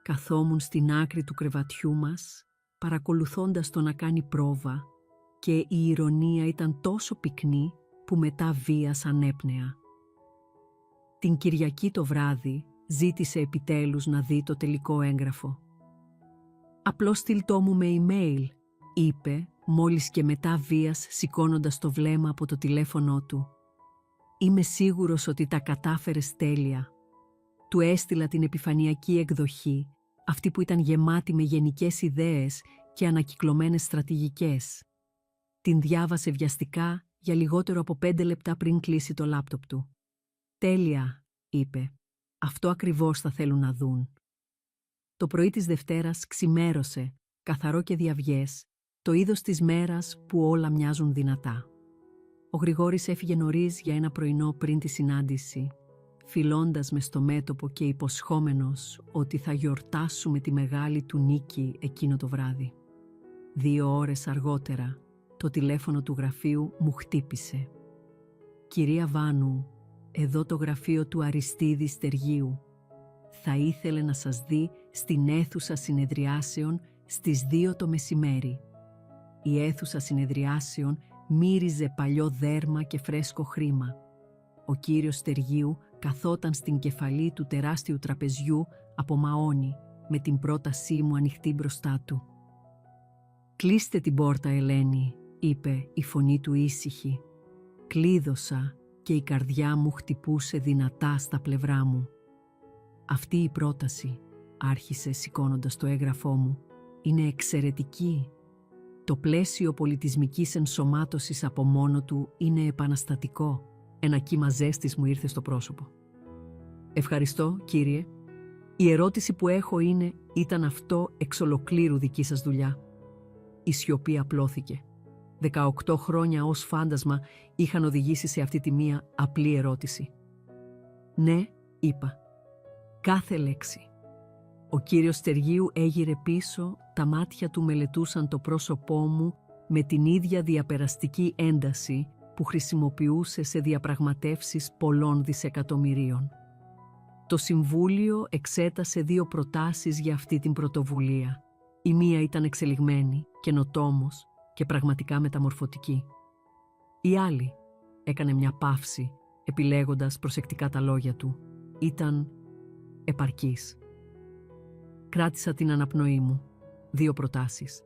Καθόμουν στην άκρη του κρεβατιού μας, παρακολουθώντας το να κάνει πρόβα, και η ηρωνία ήταν τόσο πυκνή που μετά βίας ανέπνεα. Την Κυριακή το βράδυ ζήτησε επιτέλους να δει το τελικό έγγραφο. «Απλώς στείλτό μου με email», είπε, μόλις και μετά βίας σηκώνοντας το βλέμμα από το τηλέφωνό του. «Είμαι σίγουρος ότι τα κατάφερες τέλεια». Του έστειλα την επιφανειακή εκδοχή, αυτή που ήταν γεμάτη με γενικές ιδέες και ανακυκλωμένες στρατηγικές. Την διάβασε βιαστικά για λιγότερο από 5 λεπτά πριν κλείσει το λάπτοπ του. «Τέλεια», είπε. «Αυτό ακριβώς θα θέλουν να δουν». Το πρωί της Δευτέρας ξημέρωσε, καθαρό και διαυγές, το είδος της μέρας που όλα μοιάζουν δυνατά. Ο Γρηγόρης έφυγε νωρίς για ένα πρωινό πριν τη συνάντηση, φιλώντας με στο μέτωπο και υποσχόμενος ότι θα γιορτάσουμε τη μεγάλη του νίκη εκείνο το βράδυ. 2 ώρες αργότερα, το τηλέφωνο του γραφείου μου χτύπησε. «Κυρία Βάνου, εδώ το γραφείο του Αριστίδη Στεργίου. Θα ήθελε να σας δει στην αίθουσα συνεδριάσεων στις 2 το μεσημέρι». Η αίθουσα συνεδριάσεων μύριζε παλιό δέρμα και φρέσκο χρήμα. Ο κύριος Στεργίου καθόταν στην κεφαλή του τεράστιου τραπεζιού από μαόνι, με την πρότασή μου ανοιχτή μπροστά του. «Κλείστε την πόρτα, Ελένη», είπε η φωνή του ήσυχη. Κλείδωσα και η καρδιά μου χτυπούσε δυνατά στα πλευρά μου. «Αυτή η πρόταση», άρχισε σηκώνοντας το έγγραφό μου, «είναι εξαιρετική. Το πλαίσιο πολιτισμικής ενσωμάτωσης από μόνο του είναι επαναστατικό». Ένα κύμα ζέστης μου ήρθε στο πρόσωπο. «Ευχαριστώ, κύριε. Η ερώτηση που έχω είναι, ήταν αυτό εξ ολοκλήρου δική σας δουλειά?» Η σιωπή απλώθηκε. 18 χρόνια ως φάντασμα είχαν οδηγήσει σε αυτή τη μία απλή ερώτηση. «Ναι», είπα. «Κάθε λέξη». Ο κύριος Στεργίου έγειρε πίσω, τα μάτια του μελετούσαν το πρόσωπό μου με την ίδια διαπεραστική ένταση που χρησιμοποιούσε σε διαπραγματεύσεις πολλών δισεκατομμυρίων. Το Συμβούλιο εξέτασε 2 προτάσεις για αυτή την πρωτοβουλία. Η μία ήταν εξελιγμένη, καινοτόμος και πραγματικά μεταμορφωτική. Η άλλη, έκανε μια παύση, επιλέγοντας προσεκτικά τα λόγια του, ήταν επαρκής. Κράτησα την αναπνοή μου. 2 προτάσεις.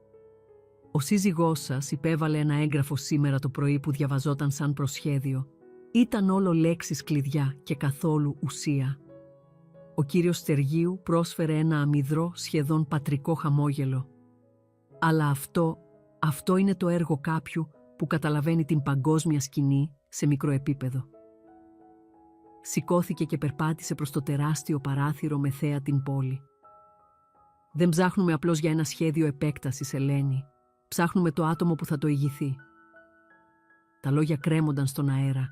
Ο σύζυγός σας υπέβαλε ένα έγγραφο σήμερα το πρωί που διαβαζόταν σαν προσχέδιο. Ήταν όλο λέξεις κλειδιά και καθόλου ουσία. Ο κύριος Στεργίου πρόσφερε ένα αμυδρό, σχεδόν πατρικό χαμόγελο. Αλλά αυτό είναι το έργο κάποιου που καταλαβαίνει την παγκόσμια σκηνή σε μικρό επίπεδο. Σηκώθηκε και περπάτησε προς το τεράστιο παράθυρο με θέα την πόλη. «Δεν ψάχνουμε απλώς για ένα σχέδιο επέκτασης, Ελένη. Ψάχνουμε το άτομο που θα το ηγηθεί». Τα λόγια κρέμονταν στον αέρα.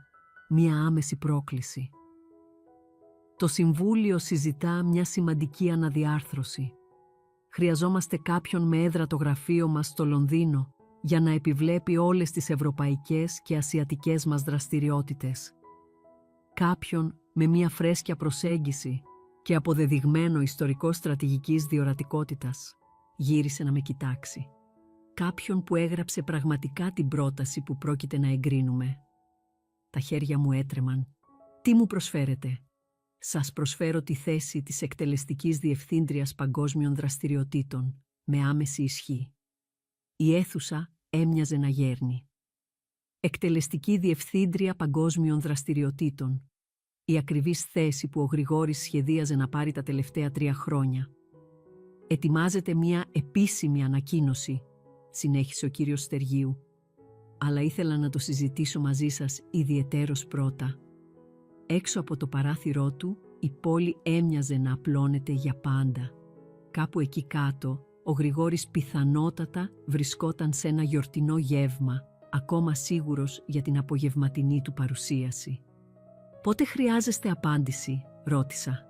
Μία άμεση πρόκληση. Το Συμβούλιο συζητά μια σημαντική αναδιάρθρωση. Χρειαζόμαστε κάποιον με έδρα το γραφείο μας στο Λονδίνο για να επιβλέπει όλες τις ευρωπαϊκές και ασιατικές μας δραστηριότητες. Κάποιον με μια φρέσκια προσέγγιση και αποδεδειγμένο ιστορικό στρατηγικής διορατικότητας. Γύρισε να με κοιτάξει. Κάποιον που έγραψε πραγματικά την πρόταση που πρόκειται να εγκρίνουμε. Τα χέρια μου έτρεμαν. «Τι μου προσφέρετε?» «Σας προσφέρω τη θέση της εκτελεστικής διευθύντριας παγκόσμιων δραστηριοτήτων, με άμεση ισχύ». Η αίθουσα έμοιαζε να γέρνει. Εκτελεστική διευθύντρια παγκόσμιων δραστηριοτήτων. Η ακριβής θέση που ο Γρηγόρης σχεδίαζε να πάρει τα τελευταία 3 χρόνια. «Ετοιμάζεται μια επίσημη ανακοίνωση», συνέχισε ο κύριος Στεργίου. «Αλλά ήθελα να το συζητήσω μαζί σας ιδιαιτέρως πρώτα». Έξω από το παράθυρό του, η πόλη έμοιαζε να απλώνεται για πάντα. Κάπου εκεί κάτω, ο Γρηγόρης πιθανότατα βρισκόταν σε ένα γιορτινό γεύμα, ακόμα σίγουρος για την απογευματινή του παρουσίαση. «Πότε χρειάζεστε απάντηση?» ρώτησα.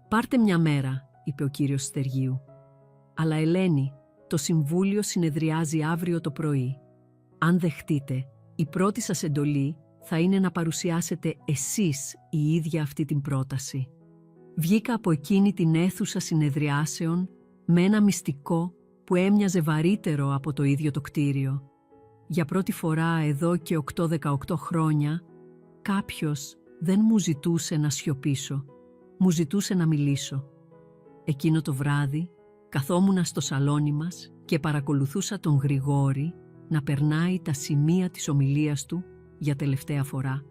«Πάρτε μια μέρα», είπε ο κύριος Στεργίου. «Αλλά Ελένη, το Συμβούλιο συνεδριάζει αύριο το πρωί. Αν δεχτείτε, η πρώτη σας εντολή θα είναι να παρουσιάσετε εσείς η ίδια αυτή την πρόταση». Βγήκα από εκείνη την αίθουσα συνεδριάσεων με ένα μυστικό που έμοιαζε βαρύτερο από το ίδιο το κτίριο. Για πρώτη φορά εδώ και 8-18 χρόνια, κάποιος δεν μου ζητούσε να σιωπήσω, μου ζητούσε να μιλήσω. Εκείνο το βράδυ καθόμουνα στο σαλόνι μας και παρακολουθούσα τον Γρηγόρη να περνάει τα σημεία της ομιλίας του για τελευταία φορά,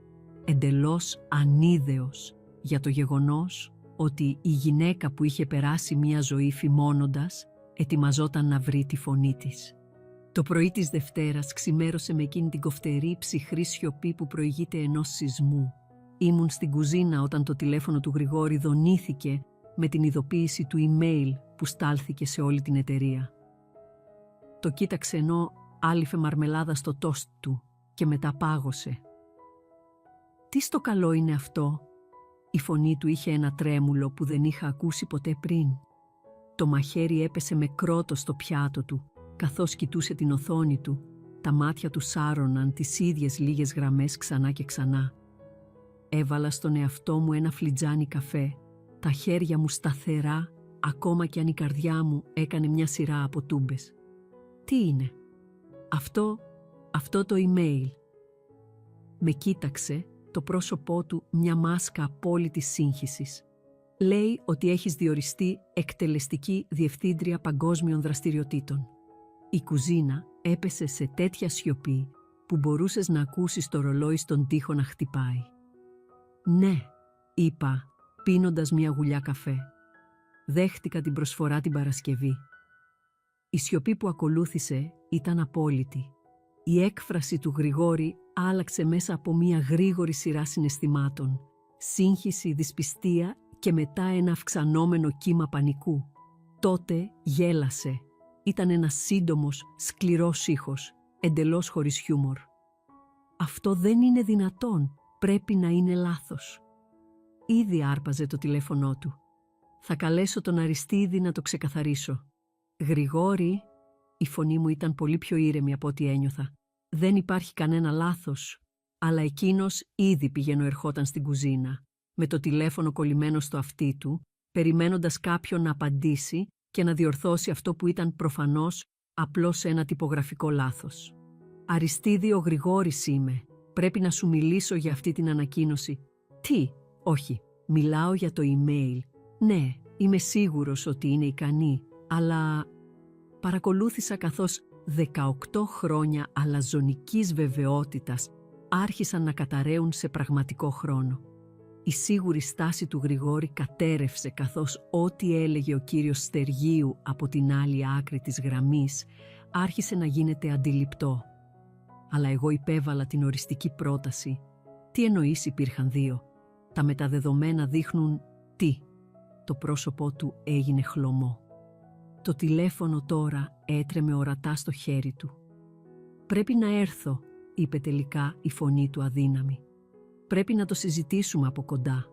εντελώς ανίδεος για το γεγονός ότι η γυναίκα που είχε περάσει μια ζωή φημώνοντας ετοιμαζόταν να βρει τη φωνή της. Το πρωί της Δευτέρας ξημέρωσε με εκείνη την κοφτερή ψυχρή σιωπή που προηγείται ενός σεισμού. Ήμουν στην κουζίνα όταν το τηλέφωνο του Γρηγόρη δονήθηκε με την ειδοποίηση του email που στάλθηκε σε όλη την εταιρεία. Το κοίταξε ενώ άλυφε μαρμελάδα στο τόστ του και μετά πάγωσε. «Τι στο καλό είναι αυτό?» Η φωνή του είχε ένα τρέμουλο που δεν είχα ακούσει ποτέ πριν. Το μαχαίρι έπεσε με κρότο στο πιάτο του, καθώς κοιτούσε την οθόνη του. Τα μάτια του σάρωναν τις ίδιες λίγες γραμμές ξανά και ξανά. Έβαλα στον εαυτό μου ένα φλιτζάνι καφέ, τα χέρια μου σταθερά, ακόμα κι αν η καρδιά μου έκανε μια σειρά από τούμπες. «Τι είναι?» Αυτό το email». Με κοίταξε, το πρόσωπό του μια μάσκα απόλυτης σύγχυσης. «Λέει ότι έχεις διοριστεί εκτελεστική διευθύντρια παγκόσμιων δραστηριοτήτων». Η κουζίνα έπεσε σε τέτοια σιωπή που μπορούσες να ακούσεις το ρολόι στον τοίχο να χτυπάει. «Ναι», είπα, πίνοντας μια γουλιά καφέ. Δέχτηκα την προσφορά την Παρασκευή. Η σιωπή που ακολούθησε ήταν απόλυτη. Η έκφραση του Γρηγόρη άλλαξε μέσα από μια γρήγορη σειρά συναισθημάτων. Σύγχυση, δυσπιστία και μετά ένα αυξανόμενο κύμα πανικού. Τότε γέλασε. Ήταν ένας σύντομος, σκληρός ήχος, εντελώς χωρίς χιούμορ. «Αυτό δεν είναι δυνατόν. Πρέπει να είναι λάθος». Ήδη άρπαζε το τηλέφωνό του. «Θα καλέσω τον Αριστίδη να το ξεκαθαρίσω». «Γρηγόρη», η φωνή μου ήταν πολύ πιο ήρεμη από ό,τι ένιωθα. «Δεν υπάρχει κανένα λάθος». Αλλά εκείνος ήδη πηγαίνω-ερχόταν στην κουζίνα, με το τηλέφωνο κολλημένο στο αυτί του, περιμένοντας κάποιον να απαντήσει και να διορθώσει αυτό που ήταν προφανώς απλώς ένα τυπογραφικό λάθος. «Αριστίδη, ο Γρηγόρης είμαι. Πρέπει να σου μιλήσω για αυτή την ανακοίνωση». «Τι?» «Όχι, μιλάω για το email». «Ναι, είμαι σίγουρος ότι είναι ικανή, αλλά...» Παρακολούθησα καθώς 18 χρόνια αλαζονικής βεβαιότητας άρχισαν να καταραίουν σε πραγματικό χρόνο. Η σίγουρη στάση του Γρηγόρη κατέρευσε καθώς ό,τι έλεγε ο κύριος Στεργίου από την άλλη άκρη της γραμμής άρχισε να γίνεται αντιληπτό. Αλλά εγώ υπέβαλα την οριστική πρόταση. Τι εννοείς υπήρχαν δύο? Τα μεταδεδομένα δείχνουν τι? Το πρόσωπό του έγινε χλωμό. Το τηλέφωνο τώρα έτρεμε ορατά στο χέρι του. «Πρέπει να έρθω», είπε τελικά η φωνή του αδύναμη. «Πρέπει να το συζητήσουμε από κοντά».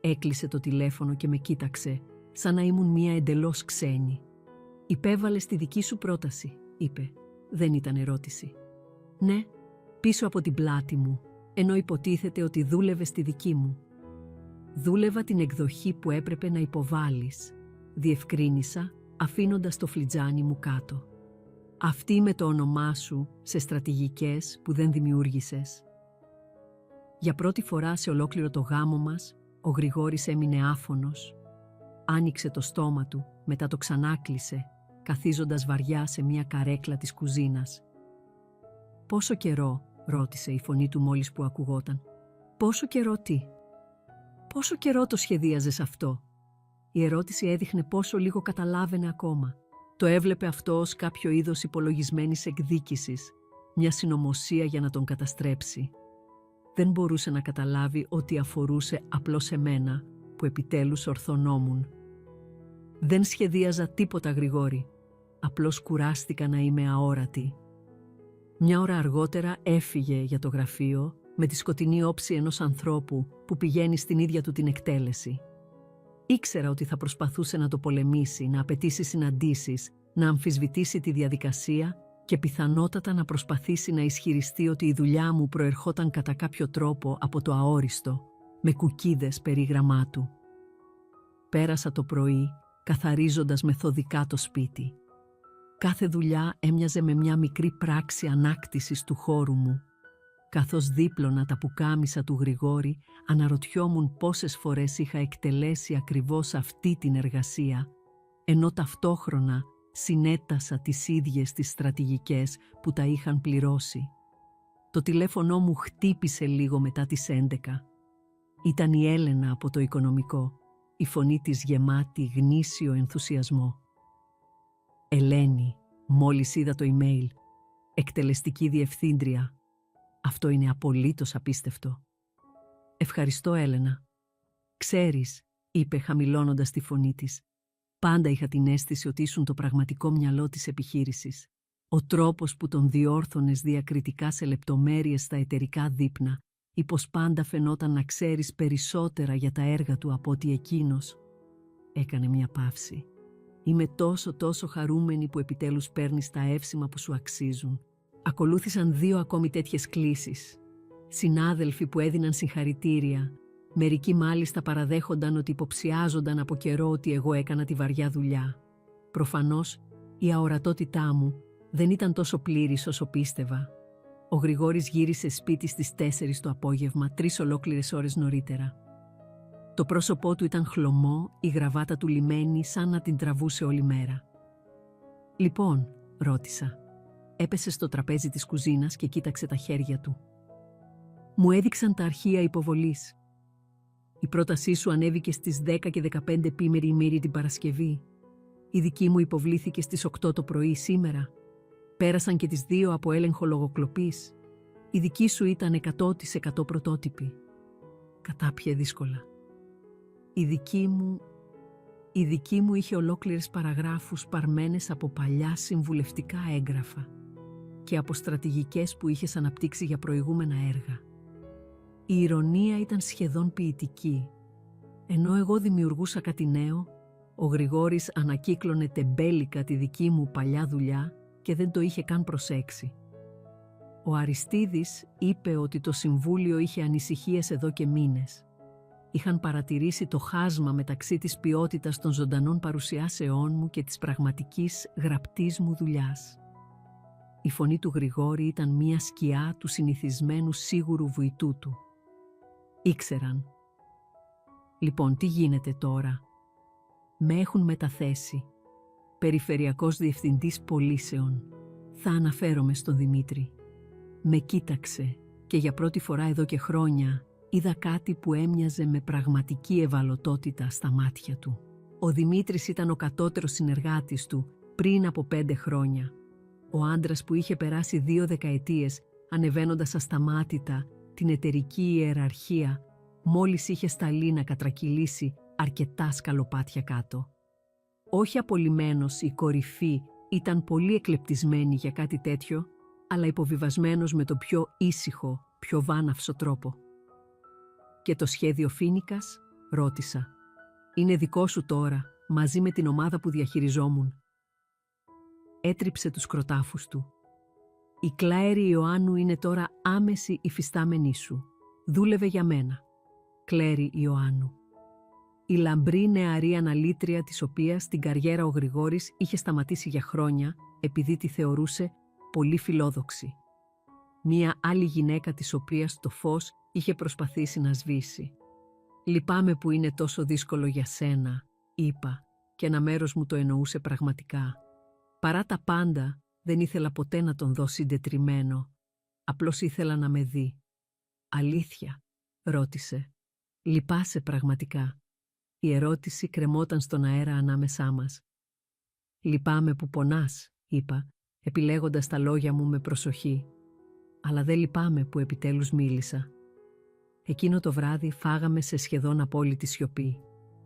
Έκλεισε το τηλέφωνο και με κοίταξε, σαν να ήμουν μία εντελώς ξένη. «Υπέβαλες τη δική σου πρόταση», είπε. Δεν ήταν ερώτηση. «Ναι, πίσω από την πλάτη μου, ενώ υποτίθεται ότι δούλευε στη δική μου». «Δούλευα την εκδοχή που έπρεπε να υποβάλεις», διευκρίνησα, αφήνοντας το φλιτζάνι μου κάτω. «Αυτή με το όνομά σου σε στρατηγικές που δεν δημιούργησες». Για πρώτη φορά σε ολόκληρο το γάμο μας, ο Γρηγόρης έμεινε άφωνος. Άνοιξε το στόμα του, μετά το ξανάκλεισε, καθίζοντας βαριά σε μια καρέκλα της κουζίνας. «Πόσο καιρό?» ρώτησε η φωνή του μόλις που ακουγόταν. «Πόσο καιρό τι?» «Πόσο καιρό το σχεδίαζες αυτό?» Η ερώτηση έδειχνε πόσο λίγο καταλάβαινε ακόμα. Το έβλεπε αυτό ως κάποιο είδος υπολογισμένης εκδίκησης, μια συνωμοσία για να τον καταστρέψει. Δεν μπορούσε να καταλάβει ότι αφορούσε απλώς εμένα, που επιτέλους ορθωνόμουν. «Δεν σχεδίαζα τίποτα, Γρηγόρη. Απλώς κουράστηκα να είμαι αόρατη». Μια ώρα αργότερα έφυγε για το γραφείο με τη σκοτεινή όψη ενός ανθρώπου που πηγαίνει στην ίδια του την εκτέλεση. Ήξερα ότι θα προσπαθούσε να το πολεμήσει, να απαιτήσει συναντήσεις, να αμφισβητήσει τη διαδικασία και πιθανότατα να προσπαθήσει να ισχυριστεί ότι η δουλειά μου προερχόταν κατά κάποιο τρόπο από το αόριστο, με κουκίδες περί γραμμάτου. Πέρασα το πρωί, καθαρίζοντας μεθοδικά το σπίτι. Κάθε δουλειά έμοιαζε με μια μικρή πράξη ανάκτησης του χώρου μου. Καθώς δίπλωνα τα πουκάμισα του Γρηγόρη, αναρωτιόμουν πόσες φορές είχα εκτελέσει ακριβώς αυτή την εργασία, ενώ ταυτόχρονα συνέτασα τις ίδιες τις στρατηγικές που τα είχαν πληρώσει. Το τηλέφωνό μου χτύπησε λίγο μετά τις 11. Ήταν η Έλενα από το οικονομικό, η φωνή της γεμάτη γνήσιο ενθουσιασμό. «Ελένη, μόλις είδα το email, εκτελεστική διευθύντρια. Αυτό είναι απολύτως απίστευτο». «Ευχαριστώ, Έλενα». «Ξέρεις», είπε χαμηλώνοντας τη φωνή της, «πάντα είχα την αίσθηση ότι ήσουν το πραγματικό μυαλό της επιχείρησης. Ο τρόπος που τον διόρθωνες διακριτικά σε λεπτομέρειες στα εταιρικά δείπνα ή πως πάντα φαινόταν να ξέρεις περισσότερα για τα έργα του από ότι εκείνος». Έκανε μια παύση. «Είμαι τόσο χαρούμενη που επιτέλους παίρνεις τα εύσημα που σου αξίζουν». Ακολούθησαν 2 ακόμη τέτοιες κλήσεις. Συνάδελφοι που έδιναν συγχαρητήρια. Μερικοί μάλιστα παραδέχονταν ότι υποψιάζονταν από καιρό ότι εγώ έκανα τη βαριά δουλειά. Προφανώς, η αορατότητά μου δεν ήταν τόσο πλήρης όσο πίστευα. Ο Γρηγόρης γύρισε σπίτι στις 4 το απόγευμα, 3 ολόκληρες ώρες νωρίτερα. Το πρόσωπό του ήταν χλωμό, η γραβάτα του λυμμένη σαν να την τραβούσε όλη μέρα. «Λοιπόν», ρώτησα. Έπεσε στο τραπέζι της κουζίνας και κοίταξε τα χέρια του. «Μου έδειξαν τα αρχεία υποβολής. Η πρότασή σου ανέβηκε στις 10 και 15 π.μ. την Παρασκευή. Η δική μου υποβλήθηκε στις 8 το πρωί σήμερα. Πέρασαν και τις 2 από έλεγχο λογοκλοπής. Η δική σου ήταν 100% πρωτότυπη. Κατάπιε δύσκολα. Η δική μου είχε ολόκληρες παραγράφους παρμένες από παλιά συμβουλευτικά έγγραφα και από στρατηγικές που είχες αναπτύξει για προηγούμενα έργα. Η ηρωνία ήταν σχεδόν ποιητική. Ενώ εγώ δημιουργούσα κάτι νέο, ο Γρηγόρης ανακύκλωνε τεμπέλικα τη δική μου παλιά δουλειά και δεν το είχε καν προσέξει. Ο Αριστίδης είπε ότι το Συμβούλιο είχε ανησυχίες εδώ και μήνες. Είχαν παρατηρήσει το χάσμα μεταξύ της ποιότητας των ζωντανών παρουσιάσεών μου και της πραγματικής γραπτής μου δουλειάς. Η φωνή του Γρηγόρη ήταν μία σκιά του συνηθισμένου σίγουρου βουητού του. Ήξεραν. «Λοιπόν, τι γίνεται τώρα?» «Με έχουν μεταθέσει. Περιφερειακός Διευθυντής Πωλήσεων. Θα αναφέρομαι στον Δημήτρη. Με κοίταξε και για πρώτη φορά εδώ και χρόνια είδα κάτι που έμοιαζε με πραγματική ευαλωτότητα στα μάτια του. Ο Δημήτρης ήταν ο κατώτερος συνεργάτης του πριν από 5 χρόνια. Ο άντρας που είχε περάσει 2 δεκαετίες ανεβαίνοντας ασταμάτητα την εταιρική ιεραρχία, μόλις είχε σταλεί να κατρακυλήσει αρκετά σκαλοπάτια κάτω. Όχι απολυμένος η κορυφή ήταν πολύ εκλεπτισμένη για κάτι τέτοιο, αλλά υποβιβασμένος με το πιο ήσυχο, πιο βάναυσο τρόπο. «Και το σχέδιο Φίνικας?» ρώτησα. «Είναι δικό σου τώρα, μαζί με την ομάδα που διαχειριζόμουν». Έτριψε τους κροτάφους του. «Η Κλαέρη Ιωάννου είναι τώρα άμεση υφιστάμενή σου. Δούλευε για μένα. Κλέρη Ιωάννου. Η λαμπρή νεαρή αναλήτρια της οποίας την καριέρα ο Γρηγόρης είχε σταματήσει για χρόνια επειδή τη θεωρούσε πολύ φιλόδοξη. Μία άλλη γυναίκα της οποίας το φως είχε προσπαθήσει να σβήσει. «Λυπάμαι που είναι τόσο δύσκολο για σένα», είπα, και ένα μέρος μου το εννοούσε πραγματικά. Παρά τα πάντα, δεν ήθελα ποτέ να τον δω συντετριμμένο. Απλώς ήθελα να με δει. «Αλήθεια?» ρώτησε. «Λυπάσαι πραγματικά?» Η ερώτηση κρεμόταν στον αέρα ανάμεσά μας. «Λυπάμαι που πονάς», είπα, επιλέγοντας τα λόγια μου με προσοχή. «Αλλά δεν λυπάμαι που επιτέλους μίλησα». Εκείνο το βράδυ φάγαμε σε σχεδόν απόλυτη σιωπή.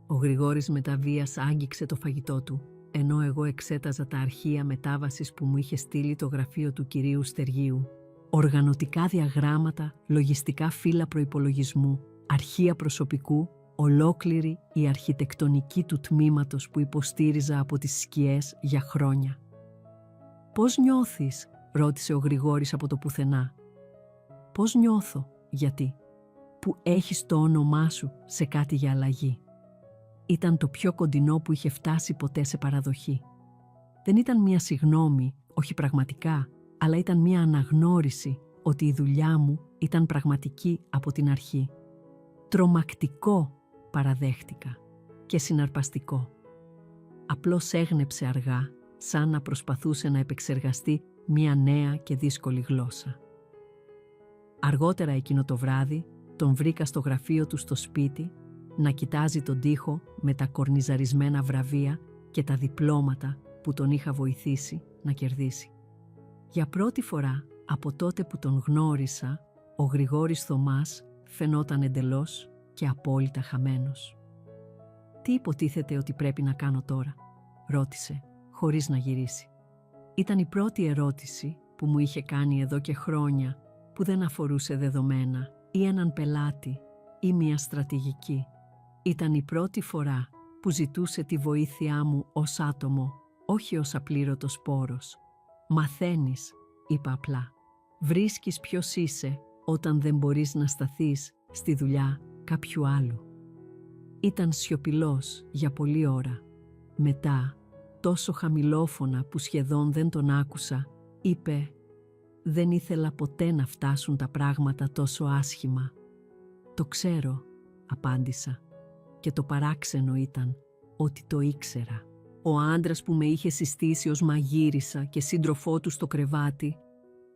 Ο Γρηγόρης με τα βίας άγγιξε το φαγητό του, ενώ εγώ εξέταζα τα αρχεία μετάβασης που μου είχε στείλει το γραφείο του κυρίου Στεργίου. Οργανωτικά διαγράμματα, λογιστικά φύλλα προϋπολογισμού, αρχεία προσωπικού, ολόκληρη η αρχιτεκτονική του τμήματος που υποστήριζα από τις σκιές για χρόνια. «Πώς νιώθεις?» ρώτησε ο Γρηγόρης από το πουθενά. «Πώς νιώθω? Γιατί?» «Που έχεις το όνομά σου σε κάτι για αλλαγή». Ήταν το πιο κοντινό που είχε φτάσει ποτέ σε παραδοχή. Δεν ήταν μία συγνώμη, όχι πραγματικά, αλλά ήταν μία αναγνώριση ότι η δουλειά μου ήταν πραγματική από την αρχή. Τρομακτικό, παραδέχτηκα, και συναρπαστικό. Απλώς έγνεψε αργά σαν να προσπαθούσε να επεξεργαστεί μια νέα και δύσκολη γλώσσα. Αργότερα εκείνο το βράδυ τον βρήκα στο γραφείο του στο σπίτι να κοιτάζει τον τοίχο με τα κορνιζαρισμένα βραβεία και τα διπλώματα που τον είχα βοηθήσει να κερδίσει. Για πρώτη φορά από τότε που τον γνώρισα, ο Γρηγόρης Θωμάς φαινόταν εντελώς και απόλυτα χαμένος. «Τι υποτίθεται ότι πρέπει να κάνω τώρα?» ρώτησε, χωρίς να γυρίσει. Ήταν η πρώτη ερώτηση που μου είχε κάνει εδώ και χρόνια, που δεν αφορούσε δεδομένα ή έναν πελάτη ή μια στρατηγική. Ήταν η πρώτη φορά που ζητούσε τη βοήθειά μου ως άτομο, όχι ως απλήρωτος πόρος. «Μαθαίνεις», είπα απλά. «Βρίσκεις ποιος είσαι όταν δεν μπορείς να σταθείς στη δουλειά κάποιου άλλου». Ήταν σιωπηλός για πολλή ώρα. Μετά, τόσο χαμηλόφωνα που σχεδόν δεν τον άκουσα, είπε «Δεν ήθελα ποτέ να φτάσουν τα πράγματα τόσο άσχημα». «Το ξέρω», απάντησα. Και το παράξενο ήταν ότι το ήξερα. Ο άντρας που με είχε συστήσει ως μαγείρισα και σύντροφό του στο κρεβάτι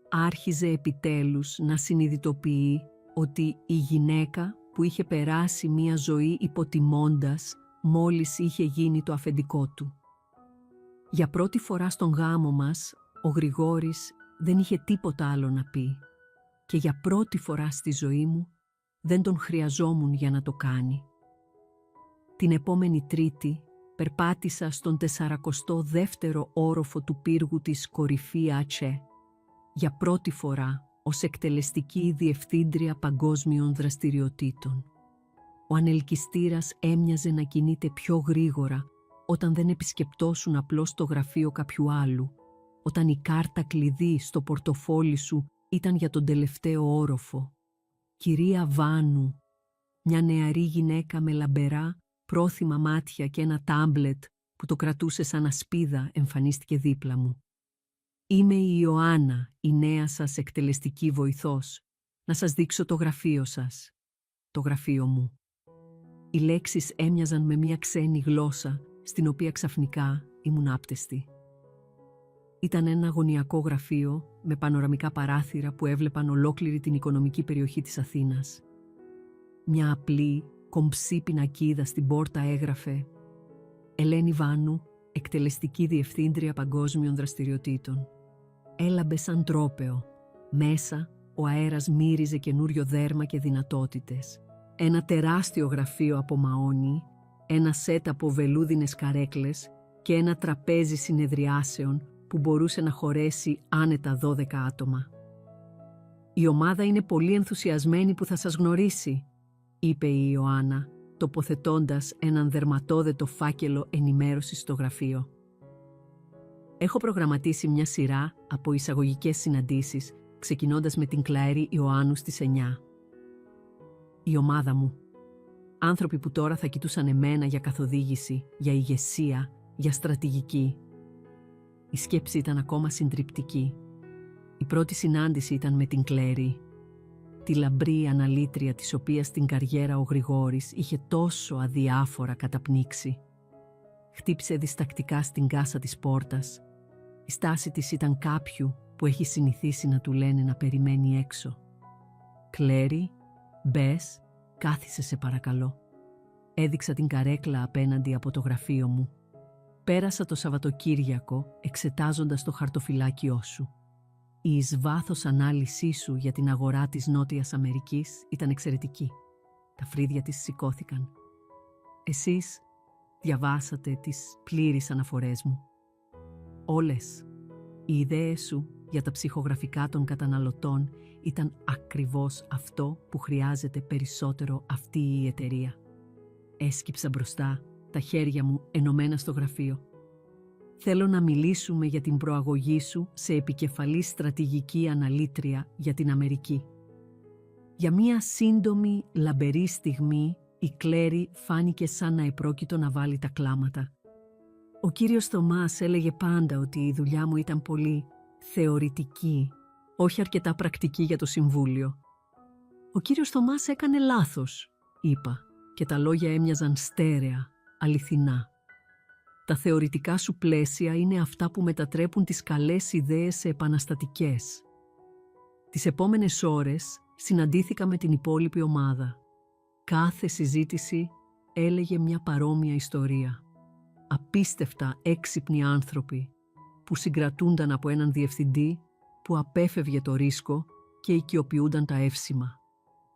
άρχιζε επιτέλους να συνειδητοποιεί ότι η γυναίκα που είχε περάσει μία ζωή υποτιμώντας μόλις είχε γίνει το αφεντικό του. Για πρώτη φορά στον γάμο μας, ο Γρηγόρης δεν είχε τίποτα άλλο να πει και για πρώτη φορά στη ζωή μου δεν τον χρειαζόμουν για να το κάνει. Την επόμενη Τρίτη περπάτησα στον 42ο όροφο του πύργου της κορυφή ΑΤΣΕ, για πρώτη φορά ως εκτελεστική διευθύντρια παγκόσμιων δραστηριοτήτων. Ο ανελκυστήρας έμοιαζε να κινείται πιο γρήγορα όταν δεν επισκεπτόσουν απλώς το γραφείο κάποιου άλλου, όταν η κάρτα κλειδί στο πορτοφόλι σου ήταν για τον τελευταίο όροφο. Κυρία Βάνου, μια νεαρή γυναίκα με λαμπερά, πρόθυμα μάτια και ένα τάμπλετ που το κρατούσε σαν ασπίδα, εμφανίστηκε δίπλα μου. «Είμαι η Ιωάννα, η νέα σας εκτελεστική βοηθός. Να σας δείξω το γραφείο σας». Το γραφείο μου. Οι λέξεις έμοιαζαν με μια ξένη γλώσσα, στην οποία ξαφνικά ήμουν άπτεστη. Ήταν ένα γωνιακό γραφείο με πανοραμικά παράθυρα που έβλεπαν ολόκληρη την οικονομική περιοχή της Αθήνας. Μια απλή, κομψή πινακίδα στην πόρτα έγραφε «Ελένη Βάνου, εκτελεστική διευθύντρια παγκόσμιων δραστηριοτήτων». Έλαμπε σαν τρόπεο. Μέσα ο αέρας μύριζε καινούριο δέρμα και δυνατότητες. Ένα τεράστιο γραφείο από μαόνι, ένα σετ από βελούδινες καρέκλες και ένα τραπέζι συνεδριάσεων που μπορούσε να χωρέσει άνετα 12 άτομα. «Η ομάδα είναι πολύ ενθουσιασμένη που θα σας γνωρίσει», είπε η Ιωάννα, τοποθετώντας έναν δερματόδετο φάκελο ενημέρωσης στο γραφείο. «Έχω προγραμματίσει μια σειρά από εισαγωγικές συναντήσεις, ξεκινώντας με την Κλαέρη Ιωάννου στις 9. Η ομάδα μου. Άνθρωποι που τώρα θα κοιτούσαν εμένα για καθοδήγηση, για ηγεσία, για στρατηγική». Η σκέψη ήταν ακόμα συντριπτική. Η πρώτη συνάντηση ήταν με την Κλαέρη, τη λαμπρή αναλήτρια της οποίας την καριέρα ο Γρηγόρης είχε τόσο αδιάφορα καταπνίξει. Χτύπησε διστακτικά στην κάσα της πόρτας. Η στάση της ήταν κάποιου που έχει συνηθίσει να του λένε να περιμένει έξω. «Κλέρι, μπες, κάθισε σε παρακαλώ». Έδειξα την καρέκλα απέναντι από το γραφείο μου. «Πέρασα το Σαββατοκύριακο εξετάζοντας το χαρτοφυλάκιό σου. Η εις βάθος ανάλυση σου για την αγορά της Νότιας Αμερικής ήταν εξαιρετική. Τα φρύδια της σηκώθηκαν. Εσείς διαβάσατε τις πλήρεις αναφορές μου. Όλες οι ιδέες σου για τα ψυχογραφικά των καταναλωτών ήταν ακριβώς αυτό που χρειάζεται περισσότερο αυτή η εταιρεία». Έσκυψα μπροστά, τα χέρια μου ενωμένα στο γραφείο. «Θέλω να μιλήσουμε για την προαγωγή σου σε επικεφαλής στρατηγική αναλήτρια για την Αμερική». Για μία σύντομη, λαμπερή στιγμή, η Κλέρι φάνηκε σαν να επρόκειτο να βάλει τα κλάματα. Ο κύριος Θωμάς έλεγε πάντα ότι η δουλειά μου ήταν πολύ θεωρητική, όχι αρκετά πρακτική για το συμβούλιο. «Ο κύριος Θωμάς έκανε λάθος», είπα, και τα λόγια έμοιαζαν στέρεα, αληθινά. Τα θεωρητικά σου πλαίσια είναι αυτά που μετατρέπουν τις καλές ιδέες σε επαναστατικές. Τις επόμενες ώρες συναντήθηκα με την υπόλοιπη ομάδα. Κάθε συζήτηση έλεγε μια παρόμοια ιστορία. Απίστευτα έξυπνοι άνθρωποι που συγκρατούνταν από έναν διευθυντή που απέφευγε το ρίσκο και οικειοποιούνταν τα εύσημα.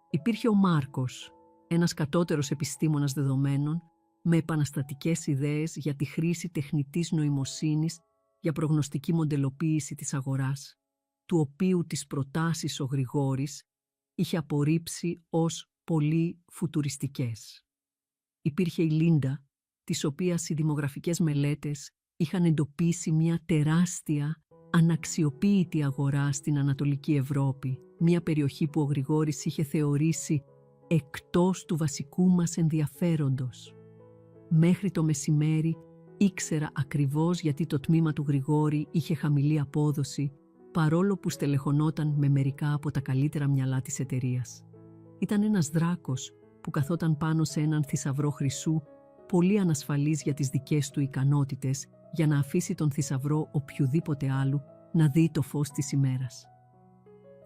Υπήρχε ο Μάρκος, ένας κατώτερος επιστήμονας δεδομένων, με επαναστατικές ιδέες για τη χρήση τεχνητής νοημοσύνης για προγνωστική μοντελοποίηση της αγοράς, του οποίου τις προτάσεις ο Γρηγόρης είχε απορρίψει ως πολύ φουτουριστικές. Υπήρχε η Λίντα, της οποίας οι δημογραφικές μελέτες είχαν εντοπίσει μια τεράστια, αναξιοποίητη αγορά στην Ανατολική Ευρώπη, μια περιοχή που ο Γρηγόρης είχε θεωρήσει εκτός του βασικού μας ενδιαφέροντος. Μέχρι το μεσημέρι ήξερα ακριβώς γιατί το τμήμα του Γρηγόρη είχε χαμηλή απόδοση, παρόλο που στελεχωνόταν με μερικά από τα καλύτερα μυαλά της εταιρείας. Ήταν ένας δράκος που καθόταν πάνω σε έναν θησαυρό χρυσού, πολύ ανασφαλής για τις δικές του ικανότητες, για να αφήσει τον θησαυρό οποιοδήποτε άλλου να δει το φως της ημέρας.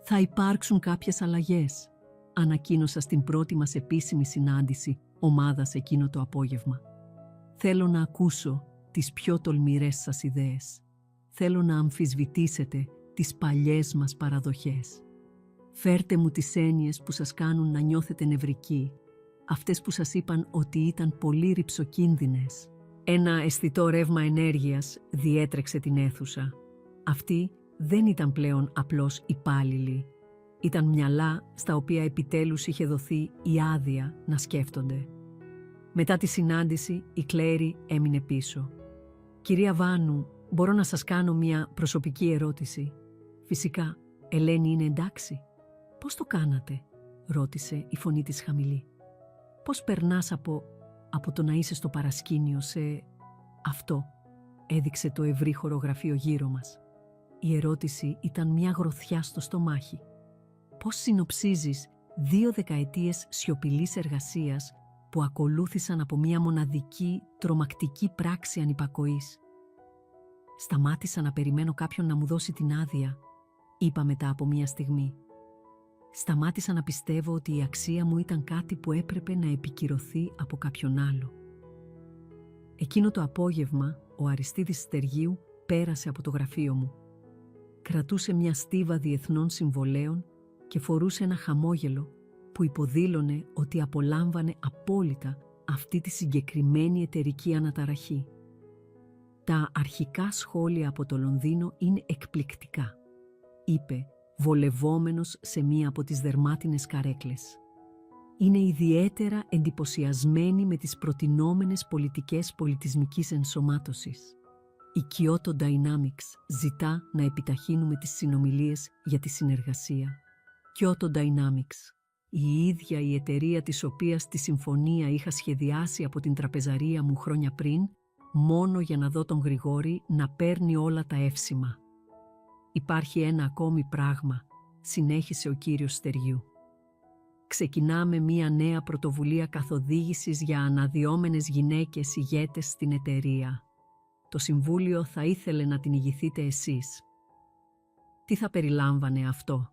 «Θα υπάρξουν κάποιες αλλαγές», ανακοίνωσα στην πρώτη μας επίσημη συνάντηση ομάδας εκείνο το απόγευμα. «Θέλω να ακούσω τις πιο τολμηρές σας ιδέες. Θέλω να αμφισβητήσετε τις παλιές μας παραδοχές. Φέρτε μου τις έννοιες που σας κάνουν να νιώθετε νευρικοί, αυτές που σας είπαν ότι ήταν πολύ ρυψοκίνδυνες». Ένα αισθητό ρεύμα ενέργειας διέτρεξε την αίθουσα. Αυτοί δεν ήταν πλέον απλώς υπάλληλοι. Ήταν μυαλά στα οποία επιτέλους είχε δοθεί η άδεια να σκέφτονται. Μετά τη συνάντηση, η Κλέρι έμεινε πίσω. «Κυρία Βάνου, μπορώ να σας κάνω μια προσωπική ερώτηση?» «Φυσικά, Ελένη είναι εντάξει?» «Πώς το κάνατε?» ρώτησε η φωνή της χαμηλή. «Πώς περνάς από το να είσαι στο παρασκήνιο σε αυτό?» έδειξε το ευρύ χορογραφείο γύρω μας. Η ερώτηση ήταν μια γροθιά στο στομάχι. «Πώς συνοψίζεις 2 δεκαετίες σιωπηλής εργασίας που ακολούθησαν από μια μοναδική, τρομακτική πράξη ανυπακοής?» «Σταμάτησα να περιμένω κάποιον να μου δώσει την άδεια», είπα μετά από μια στιγμή. «Σταμάτησα να πιστεύω ότι η αξία μου ήταν κάτι που έπρεπε να επικυρωθεί από κάποιον άλλο». Εκείνο το απόγευμα, ο Αριστίδης Στεργίου πέρασε από το γραφείο μου. Κρατούσε μια στίβα διεθνών συμβολέων και φορούσε ένα χαμόγελο που υποδήλωνε ότι απολάμβανε απόλυτα αυτή τη συγκεκριμένη εταιρική αναταραχή. «Τα αρχικά σχόλια από το Λονδίνο είναι εκπληκτικά», είπε, βολευόμενος σε μία από τις δερμάτινες καρέκλες. «Είναι ιδιαίτερα εντυπωσιασμένοι με τις προτινόμενες πολιτικές πολιτισμικής ενσωμάτωσης. Η Kyoto Dynamics ζητά να επιταχύνουμε τις συνομιλίες για τη συνεργασία». Kyoto Dynamics, η ίδια η εταιρεία της οποίας τη συμφωνία είχα σχεδιάσει από την τραπεζαρία μου χρόνια πριν, μόνο για να δω τον Γρηγόρη να παίρνει όλα τα εύσημα. «Υπάρχει ένα ακόμη πράγμα», συνέχισε ο κύριος Στεργιού. «Ξεκινάμε μία νέα πρωτοβουλία καθοδήγησης για αναδυόμενες γυναίκες ηγέτες στην εταιρεία. Το Συμβούλιο θα ήθελε να την ηγηθείτε εσείς». Τι θα περιλάμβανε αυτό?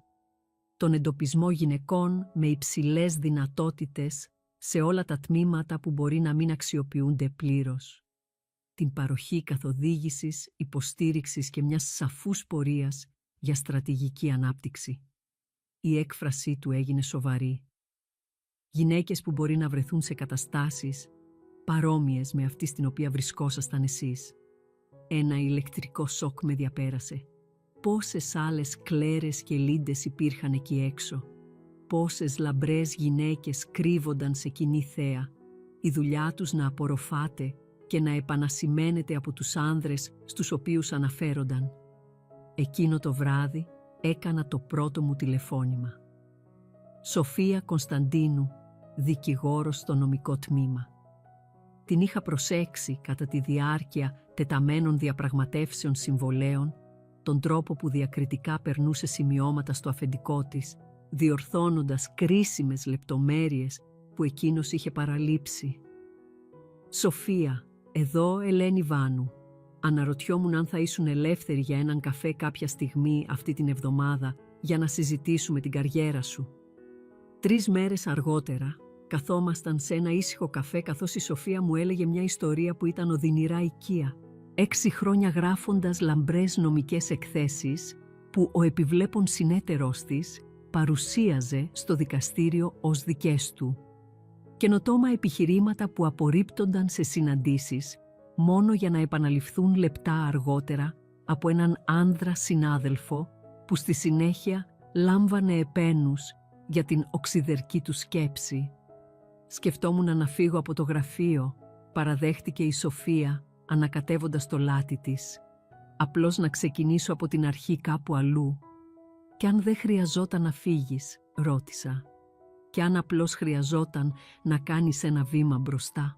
Τον εντοπισμό γυναικών με υψηλές δυνατότητες σε όλα τα τμήματα που μπορεί να μην αξιοποιούνται πλήρως. Την παροχή καθοδήγησης, υποστήριξης και μιας σαφούς πορείας για στρατηγική ανάπτυξη. Η έκφρασή του έγινε σοβαρή. Γυναίκες που μπορεί να βρεθούν σε καταστάσεις παρόμοιες με αυτή στην οποία βρισκόσασταν εσείς. Ένα ηλεκτρικό σοκ με διαπέρασε. Πόσες άλλες Κλέρες και Λίντες υπήρχαν εκεί έξω. Πόσες λαμπρές γυναίκες κρύβονταν σε κοινή θέα. Η δουλειά τους να απορροφάται και να επανασημαίνεται από τους άνδρες στους οποίους αναφέρονταν. Εκείνο το βράδυ έκανα το πρώτο μου τηλεφώνημα. Σοφία Κωνσταντίνου, δικηγόρος στο νομικό τμήμα. Την είχα προσέξει κατά τη διάρκεια τεταμένων διαπραγματεύσεων συμβολέων, τον τρόπο που διακριτικά περνούσε σημειώματα στο αφεντικό της, διορθώνοντας κρίσιμες λεπτομέρειες που εκείνος είχε παραλείψει. «Σοφία», «Εδώ, Ελένη Βάνου. Αναρωτιόμουν αν θα ήσουν ελεύθερη για έναν καφέ κάποια στιγμή αυτή την εβδομάδα για να συζητήσουμε την καριέρα σου». 3 μέρες αργότερα, καθόμασταν σε ένα ήσυχο καφέ καθώς η Σοφία μου έλεγε μια ιστορία που ήταν οδυνηρά οικία. 6 χρόνια γράφοντας λαμπρές νομικές εκθέσεις που ο επιβλέπων συνέτερός της παρουσίαζε στο δικαστήριο ως δικές του. Καινοτόμα επιχειρήματα που απορρίπτονταν σε συναντήσεις μόνο για να επαναληφθούν λεπτά αργότερα από έναν άνδρα συνάδελφο που στη συνέχεια λάμβανε επένους για την οξυδερκή του σκέψη. Σκεφτόμουν να φύγω από το γραφείο, παραδέχτηκε η Σοφία ανακατεύοντας το λάτι της. Απλώς να ξεκινήσω από την αρχή κάπου αλλού. «Και αν δεν χρειαζόταν να φύγεις?» ρώτησα. «Και αν απλώς χρειαζόταν να κάνεις ένα βήμα μπροστά?»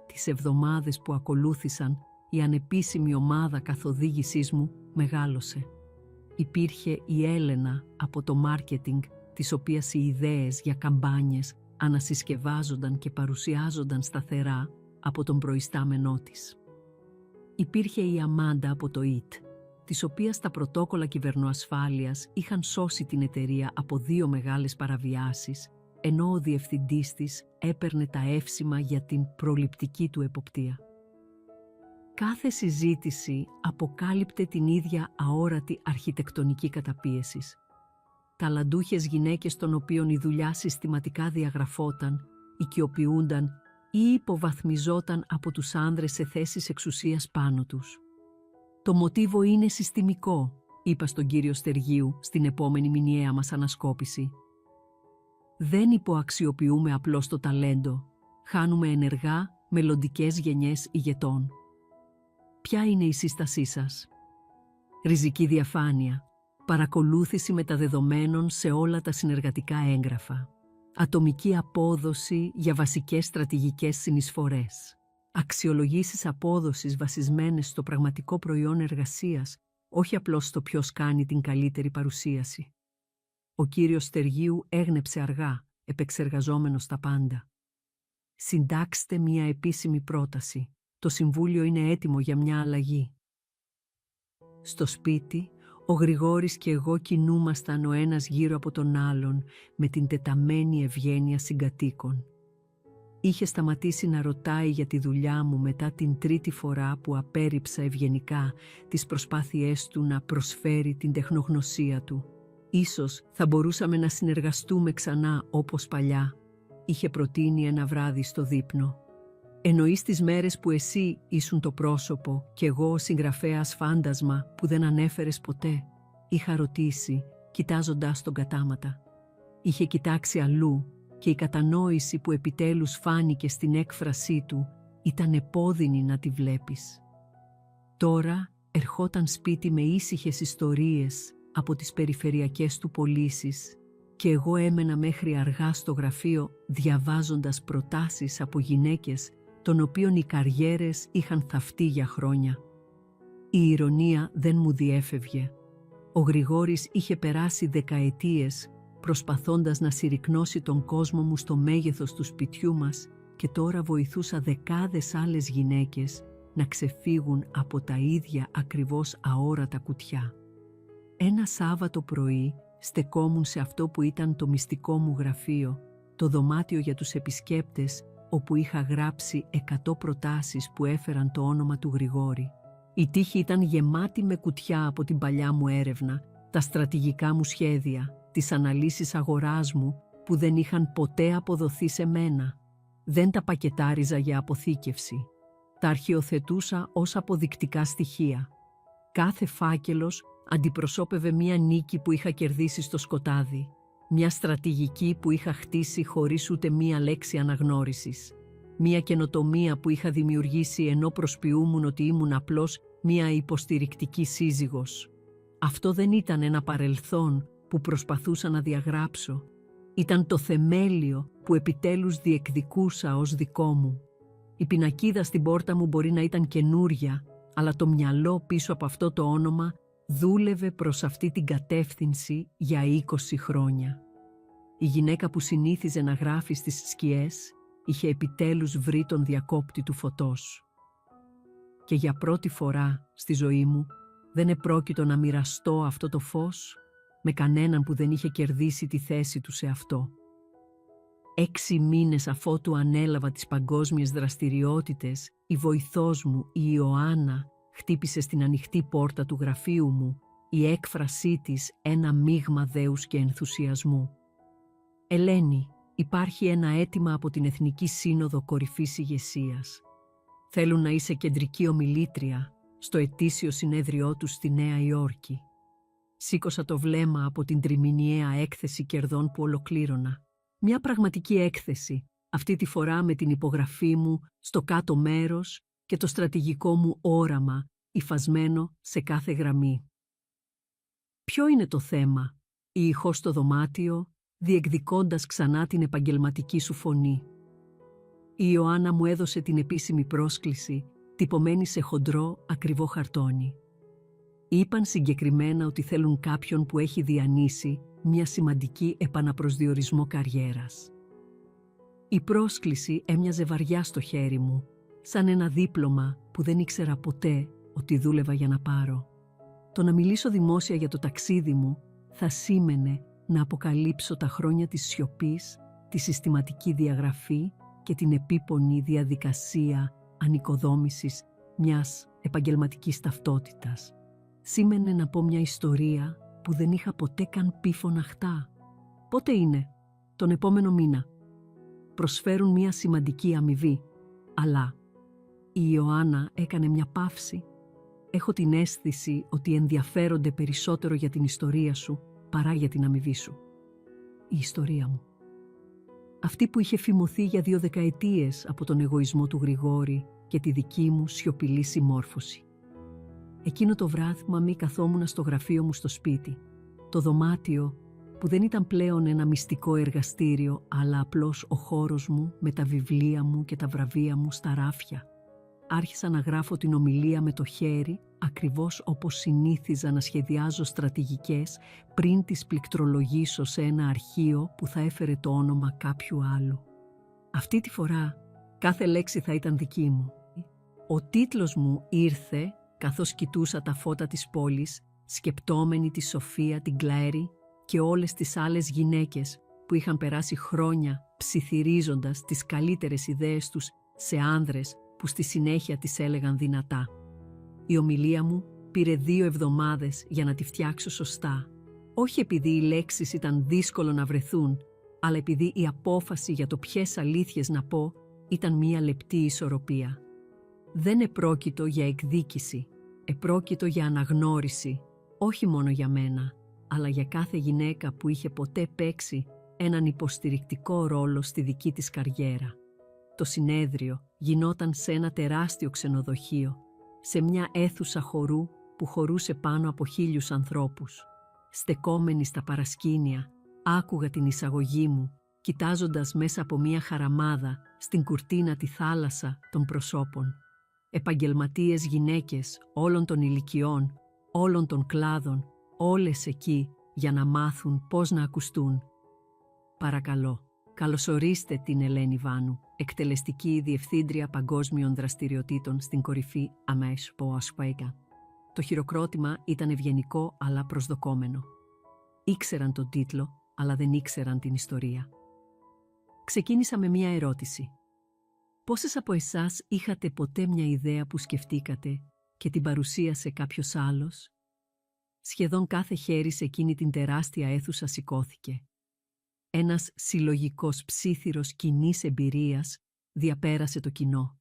Τις εβδομάδες που ακολούθησαν, η ανεπίσημη ομάδα καθοδήγησής μου μεγάλωσε. Υπήρχε η Έλενα από το μάρκετινγκ, της οποίας οι ιδέες για καμπάνιες ανασυσκευάζονταν και παρουσιάζονταν σταθερά από τον προϊστάμενό της. Υπήρχε η Αμάντα από το ΙΤ, της οποίας τα πρωτόκολλα κυβερνοασφάλειας είχαν σώσει την εταιρεία από 2 μεγάλες παραβιάσεις, ενώ ο διευθυντής της έπαιρνε τα εύσημα για την προληπτική του εποπτεία. Κάθε συζήτηση αποκάλυπτε την ίδια αόρατη αρχιτεκτονική καταπίεσης. Ταλαντούχες γυναίκες των οποίων η δουλειά συστηματικά διαγραφόταν, οικειοποιούνταν ή υποβαθμιζόταν από τους άνδρες σε θέσεις εξουσίας πάνω τους. «Το μοτίβο είναι συστημικό», είπα στον κύριο Στεργίου στην επόμενη μηνιαία μας ανασκόπηση. «Δεν υποαξιοποιούμε απλώς το ταλέντο, χάνουμε ενεργά μελλοντικές γενιές ηγετών». Ποια είναι η σύστασή σας? Ριζική διαφάνεια, παρακολούθηση μεταδεδομένων σε όλα τα συνεργατικά έγγραφα, ατομική απόδοση για βασικές στρατηγικές συνεισφορές, αξιολογήσεις απόδοσης βασισμένες στο πραγματικό προϊόν εργασίας, όχι απλώς στο ποιος κάνει την καλύτερη παρουσίαση. Ο κύριος Στεργίου έγνεψε αργά, επεξεργαζόμενος τα πάντα. «Συντάξτε μια επίσημη πρόταση. Το Συμβούλιο είναι έτοιμο για μια αλλαγή». Στο σπίτι, ο Γρηγόρης και εγώ κινούμασταν ο ένας γύρω από τον άλλον με την τεταμένη ευγένεια συγκατοίκων. Είχε σταματήσει να ρωτάει για τη δουλειά μου μετά την 3η φορά που απέρριψα ευγενικά τις προσπάθειές του να προσφέρει την τεχνογνωσία του. «Ίσως θα μπορούσαμε να συνεργαστούμε ξανά όπως παλιά», είχε προτείνει ένα βράδυ στο δείπνο. «Εννοείς τις μέρες που εσύ ήσουν το πρόσωπο και εγώ ο συγγραφέας φάντασμα που δεν ανέφερες ποτέ?» είχα ρωτήσει, κοιτάζοντας τον κατάματα. Είχε κοιτάξει αλλού και η κατανόηση που επιτέλους φάνηκε στην έκφρασή του ήταν επώδυνη να τη βλέπεις. Τώρα ερχόταν σπίτι με ήσυχες ιστορίες από τις περιφερειακές του πωλήσεις και εγώ έμενα μέχρι αργά στο γραφείο διαβάζοντας προτάσεις από γυναίκες των οποίων οι καριέρες είχαν θαυτεί για χρόνια. Η ηρωνία δεν μου διέφευγε. Ο Γρηγόρης είχε περάσει δεκαετίες προσπαθώντας να συρρικνώσει τον κόσμο μου στο μέγεθος του σπιτιού μας και τώρα βοηθούσα δεκάδες άλλες γυναίκες να ξεφύγουν από τα ίδια ακριβώς αόρατα κουτιά. Ένα Σάββατο πρωί στεκόμουν σε αυτό που ήταν το μυστικό μου γραφείο, το δωμάτιο για τους επισκέπτες, όπου είχα γράψει 100 προτάσεις που έφεραν το όνομα του Γρηγόρη. Η τύχη ήταν γεμάτη με κουτιά από την παλιά μου έρευνα, τα στρατηγικά μου σχέδια, τις αναλύσεις αγοράς μου που δεν είχαν ποτέ αποδοθεί σε μένα. Δεν τα πακετάριζα για αποθήκευση. Τα αρχιοθετούσα ως αποδεικτικά στοιχεία. Κάθε φάκελος αντιπροσώπευε μία νίκη που είχα κερδίσει στο σκοτάδι, μια στρατηγική που είχα χτίσει χωρίς ούτε μία λέξη αναγνώρισης, μια καινοτομία που είχα δημιουργήσει ενώ προσποιούμουν ότι ήμουν απλώς μια υποστηρικτική σύζυγος. Αυτό δεν ήταν ένα παρελθόν που προσπαθούσα να διαγράψω. Ήταν το θεμέλιο που επιτέλους διεκδικούσα ως δικό μου. Η πινακίδα στην πόρτα μου μπορεί να ήταν καινούρια, αλλά το μυαλό πίσω από αυτό το όνομα δούλευε προς αυτή την κατεύθυνση για 20 χρόνια. Η γυναίκα που συνήθιζε να γράφει στις σκιές είχε επιτέλους βρει τον διακόπτη του φωτός. και για πρώτη φορά στη ζωή μου δεν επρόκειτο να μοιραστώ αυτό το φως με κανέναν που δεν είχε κερδίσει τη θέση του σε αυτό. 6 μήνες αφότου ανέλαβα τις παγκόσμιες δραστηριότητες, η βοηθός μου, η Ιωάννα, χτύπησε στην ανοιχτή πόρτα του γραφείου μου, η έκφρασή της ένα μείγμα δέους και ενθουσιασμού. «Ελένη, υπάρχει ένα αίτημα από την Εθνική Σύνοδο Κορυφής Ηγεσίας. Θέλουν να είσαι κεντρική ομιλήτρια στο ετήσιο συνέδριό τους στη Νέα Υόρκη». Σήκωσα το βλέμμα από την τριμηνιαία έκθεση κερδών που ολοκλήρωνα. Μια πραγματική έκθεση, αυτή τη φορά με την υπογραφή μου στο κάτω μέρος και το στρατηγικό μου όραμα υφασμένο σε κάθε γραμμή. Ποιο είναι το θέμα? Η ηχός στο δωμάτιο, διεκδικώντας ξανά την επαγγελματική σου φωνή. Η Ιωάννα μου έδωσε την επίσημη πρόσκληση, τυπωμένη σε χοντρό, ακριβό χαρτόνι. Είπαν συγκεκριμένα ότι θέλουν κάποιον που έχει διανύσει μια σημαντική επαναπροσδιορισμό καριέρας. Η πρόσκληση έμοιαζε βαριά στο χέρι μου, σαν ένα δίπλωμα που δεν ήξερα ποτέ ότι δούλευα για να πάρω. Το να μιλήσω δημόσια για το ταξίδι μου θα σήμαινε να αποκαλύψω τα χρόνια της σιωπής, τη συστηματική διαγραφή και την επίπονη διαδικασία ανοικοδόμησης μιας επαγγελματικής ταυτότητας. Σήμαινε να πω μια ιστορία που δεν είχα ποτέ καν πει φωναχτά. «Πότε είναι?» «Τον επόμενο μήνα». Προσφέρουν μια σημαντική αμοιβή, αλλά η Ιωάννα έκανε μια παύση. «Έχω την αίσθηση ότι ενδιαφέρονται περισσότερο για την ιστορία σου παρά για την αμοιβή σου». Η ιστορία μου. Αυτή που είχε φημωθεί για 2 δεκαετίες από τον εγωισμό του Γρηγόρη και τη δική μου σιωπηλή συμμόρφωση. Εκείνο το βράδυ καθόμουν στο γραφείο μου στο σπίτι. Το δωμάτιο που δεν ήταν πλέον ένα μυστικό εργαστήριο, αλλά απλώς ο χώρος μου με τα βιβλία μου και τα βραβεία μου στα ράφια. Άρχισα να γράφω την ομιλία με το χέρι, ακριβώς όπως συνήθιζα να σχεδιάζω στρατηγικές πριν τις πληκτρολογήσω σε ένα αρχείο που θα έφερε το όνομα κάποιου άλλου. Αυτή τη φορά κάθε λέξη θα ήταν δική μου. Ο τίτλος μου ήρθε καθώς κοιτούσα τα φώτα της πόλης, σκεπτόμενη τη Σοφία, την Κλαέρη και όλες τις άλλες γυναίκες που είχαν περάσει χρόνια ψιθυρίζοντας τις καλύτερες ιδέες τους σε άνδρες που στη συνέχεια τις έλεγαν δυνατά. Η ομιλία μου πήρε 2 εβδομάδες για να τη φτιάξω σωστά. Όχι επειδή οι λέξεις ήταν δύσκολο να βρεθούν, αλλά επειδή η απόφαση για το ποιες αλήθειες να πω ήταν μία λεπτή ισορροπία. Δεν επρόκειτο για εκδίκηση, επρόκειτο για αναγνώριση, όχι μόνο για μένα, αλλά για κάθε γυναίκα που είχε ποτέ παίξει έναν υποστηρικτικό ρόλο στη δική της καριέρα. Το συνέδριο γινόταν σε ένα τεράστιο ξενοδοχείο, σε μια αίθουσα χορού που χωρούσε πάνω από 1.000 ανθρώπους. Στεκόμενη στα παρασκήνια, άκουγα την εισαγωγή μου, κοιτάζοντας μέσα από μια χαραμάδα στην κουρτίνα τη θάλασσα των προσώπων. Επαγγελματίες γυναίκες όλων των ηλικιών, όλων των κλάδων, όλες εκεί για να μάθουν πώς να ακουστούν. Παρακαλώ, καλωσορίστε την Ελένη Βάνου, εκτελεστική διευθύντρια παγκόσμιων δραστηριοτήτων στην κορυφή αμέσως Ποασπέκα. Το χειροκρότημα ήταν ευγενικό αλλά προσδοκόμενο. Ήξεραν τον τίτλο, αλλά δεν ήξεραν την ιστορία. Ξεκίνησα με μια ερώτηση. Πόσες από εσάς είχατε ποτέ μια ιδέα που σκεφτήκατε και την παρουσίασε κάποιος άλλος? Σχεδόν κάθε χέρι σε εκείνη την τεράστια αίθουσα σηκώθηκε. Ένας συλλογικός ψίθυρος κοινής εμπειρίας διαπέρασε το κοινό.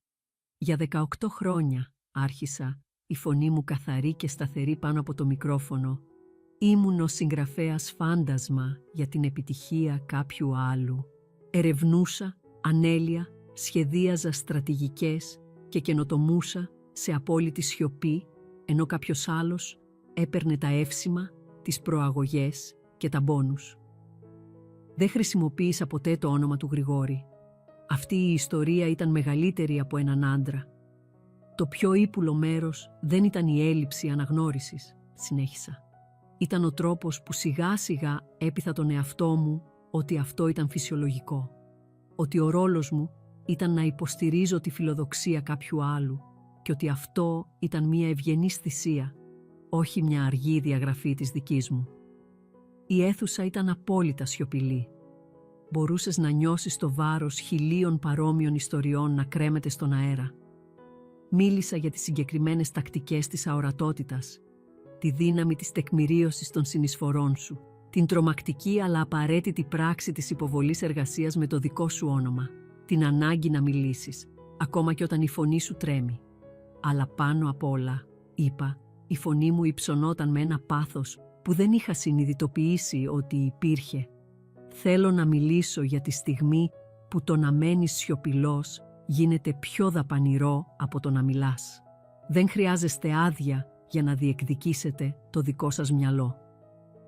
Για 18 χρόνια άρχισα, η φωνή μου καθαρή και σταθερή πάνω από το μικρόφωνο. Ήμουν ο συγγραφέας φάντασμα για την επιτυχία κάποιου άλλου. Ερευνούσα, ανέλυα, σχεδίαζα στρατηγικές και καινοτομούσα σε απόλυτη σιωπή, ενώ κάποιος άλλος έπαιρνε τα εύσημα, τις προαγωγές και τα μπόνους. Δεν χρησιμοποίησα ποτέ το όνομα του Γρηγόρη. Αυτή η ιστορία ήταν μεγαλύτερη από έναν άντρα. Το πιο ύπουλο μέρος δεν ήταν η έλλειψη αναγνώρισης, συνέχισα. Ήταν ο τρόπος που σιγά σιγά έπειθα τον εαυτό μου ότι αυτό ήταν φυσιολογικό. Ότι ο ρόλος μου ήταν να υποστηρίζω τη φιλοδοξία κάποιου άλλου. και ότι αυτό ήταν μια ευγενής θυσία, όχι μια αργή διαγραφή της δικής μου. Η αίθουσα ήταν απόλυτα σιωπηλή. Μπορούσες να νιώσεις το βάρος χιλίων παρόμοιων ιστοριών να κρέμεται στον αέρα. Μίλησα για τις συγκεκριμένες τακτικές της αορατότητας, τη δύναμη της τεκμηρίωσης των συνεισφορών σου, την τρομακτική αλλά απαραίτητη πράξη της υποβολής εργασίας με το δικό σου όνομα, την ανάγκη να μιλήσεις, ακόμα και όταν η φωνή σου τρέμει. Αλλά πάνω απ' όλα, είπα, η φωνή μου υψωνόταν με ένα πάθος που δεν είχα συνειδητοποιήσει ότι υπήρχε. Θέλω να μιλήσω για τη στιγμή που το να μένεις σιωπηλός γίνεται πιο δαπανηρό από το να μιλάς. Δεν χρειάζεστε άδεια για να διεκδικήσετε το δικό σας μυαλό.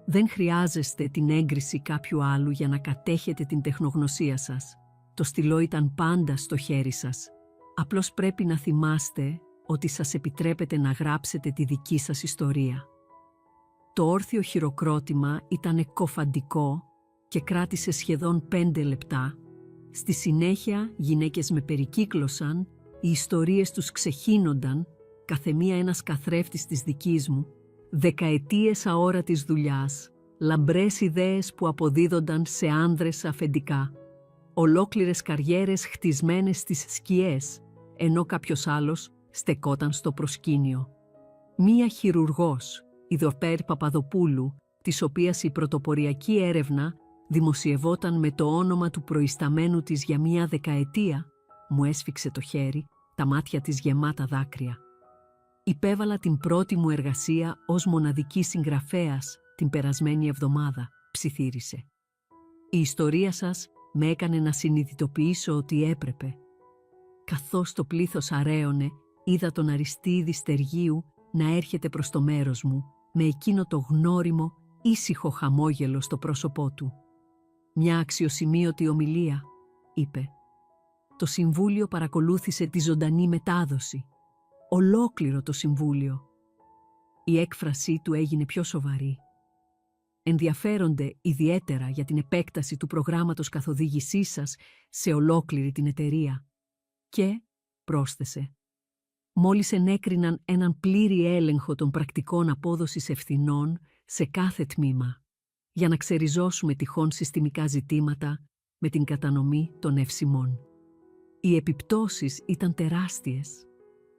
Δεν χρειάζεστε την έγκριση κάποιου άλλου για να κατέχετε την τεχνογνωσία σας. Το στυλό ήταν πάντα στο χέρι σας. Απλώς πρέπει να θυμάστε ότι σας επιτρέπετε να γράψετε τη δική σας ιστορία. Το όρθιο χειροκρότημα ήταν εκκοφαντικό και κράτησε σχεδόν 5 λεπτά. Στη συνέχεια γυναίκες με περικύκλωσαν, οι ιστορίες τους ξεχύνονταν, καθεμία ένας καθρέφτης της δικής μου, δεκαετίες αόρατης δουλειάς, λαμπρές ιδέες που αποδίδονταν σε άνδρες αφεντικά, ολόκληρες καριέρες χτισμένες στις σκιές, ενώ κάποιος άλλος στεκόταν στο προσκήνιο. Μία χειρουργός, η Δοπέρ Παπαδοπούλου, της οποίας η πρωτοποριακή έρευνα δημοσιευόταν με το όνομα του προϊσταμένου της για μία δεκαετία, μου έσφιξε το χέρι, τα μάτια της γεμάτα δάκρυα. Υπέβαλα την πρώτη μου εργασία ως μοναδική συγγραφέας την περασμένη εβδομάδα, ψιθύρισε. Η ιστορία σας με έκανε να συνειδητοποιήσω ότι έπρεπε. Καθώς το πλήθος αραίωνε, είδα τον Αριστίδη Στεργίου να έρχεται προς το μέρος μου, με εκείνο το γνώριμο, ήσυχο χαμόγελο στο πρόσωπό του. «Μια αξιοσημείωτη ομιλία», είπε. Το Συμβούλιο παρακολούθησε τη ζωντανή μετάδοση. Ολόκληρο το Συμβούλιο. Η έκφρασή του έγινε πιο σοβαρή. «Ενδιαφέρονται ιδιαίτερα για την επέκταση του προγράμματος καθοδήγησής σας σε ολόκληρη την εταιρεία». Και, πρόσθεσε, μόλις ενέκριναν έναν πλήρη έλεγχο των πρακτικών απόδοσης ευθυνών σε κάθε τμήμα, για να ξεριζώσουμε τυχόν συστημικά ζητήματα με την κατανομή των ευσημών. Οι επιπτώσεις ήταν τεράστιες.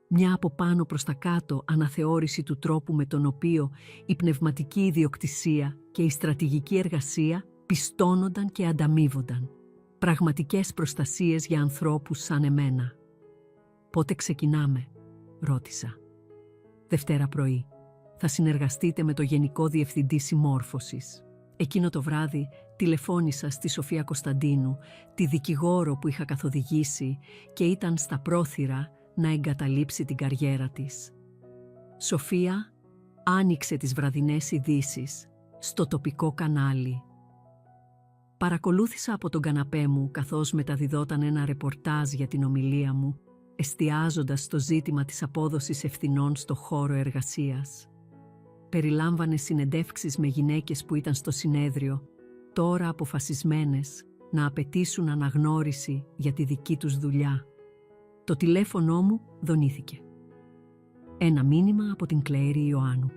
Μια από πάνω προς τα κάτω αναθεώρηση του τρόπου με τον οποίο η πνευματική ιδιοκτησία και η στρατηγική εργασία πιστώνονταν και ανταμείβονταν. Πραγματικές προστασίες για ανθρώπους σαν εμένα. «Πότε ξεκινάμε?» ρώτησα. «Δευτέρα πρωί. Θα συνεργαστείτε με το Γενικό Διευθυντή Συμμόρφωσης». Εκείνο το βράδυ τηλεφώνησα στη Σοφία Κωνσταντίνου, τη δικηγόρο που είχα καθοδηγήσει και ήταν στα πρόθυρα να εγκαταλείψει την καριέρα της. Σοφία άνοιξε τις βραδινές ειδήσεις στο τοπικό κανάλι. Παρακολούθησα από τον καναπέ μου καθώς μεταδιδόταν ένα ρεπορτάζ για την ομιλία μου, εστιάζοντας στο ζήτημα της απόδοσης ευθυνών στο χώρο εργασίας. Περιλάμβανε συνεντεύξεις με γυναίκες που ήταν στο συνέδριο, τώρα αποφασισμένες να απαιτήσουν αναγνώριση για τη δική τους δουλειά. Το τηλέφωνό μου δονήθηκε. Ένα μήνυμα από την Κλαίρη Ιωάννου.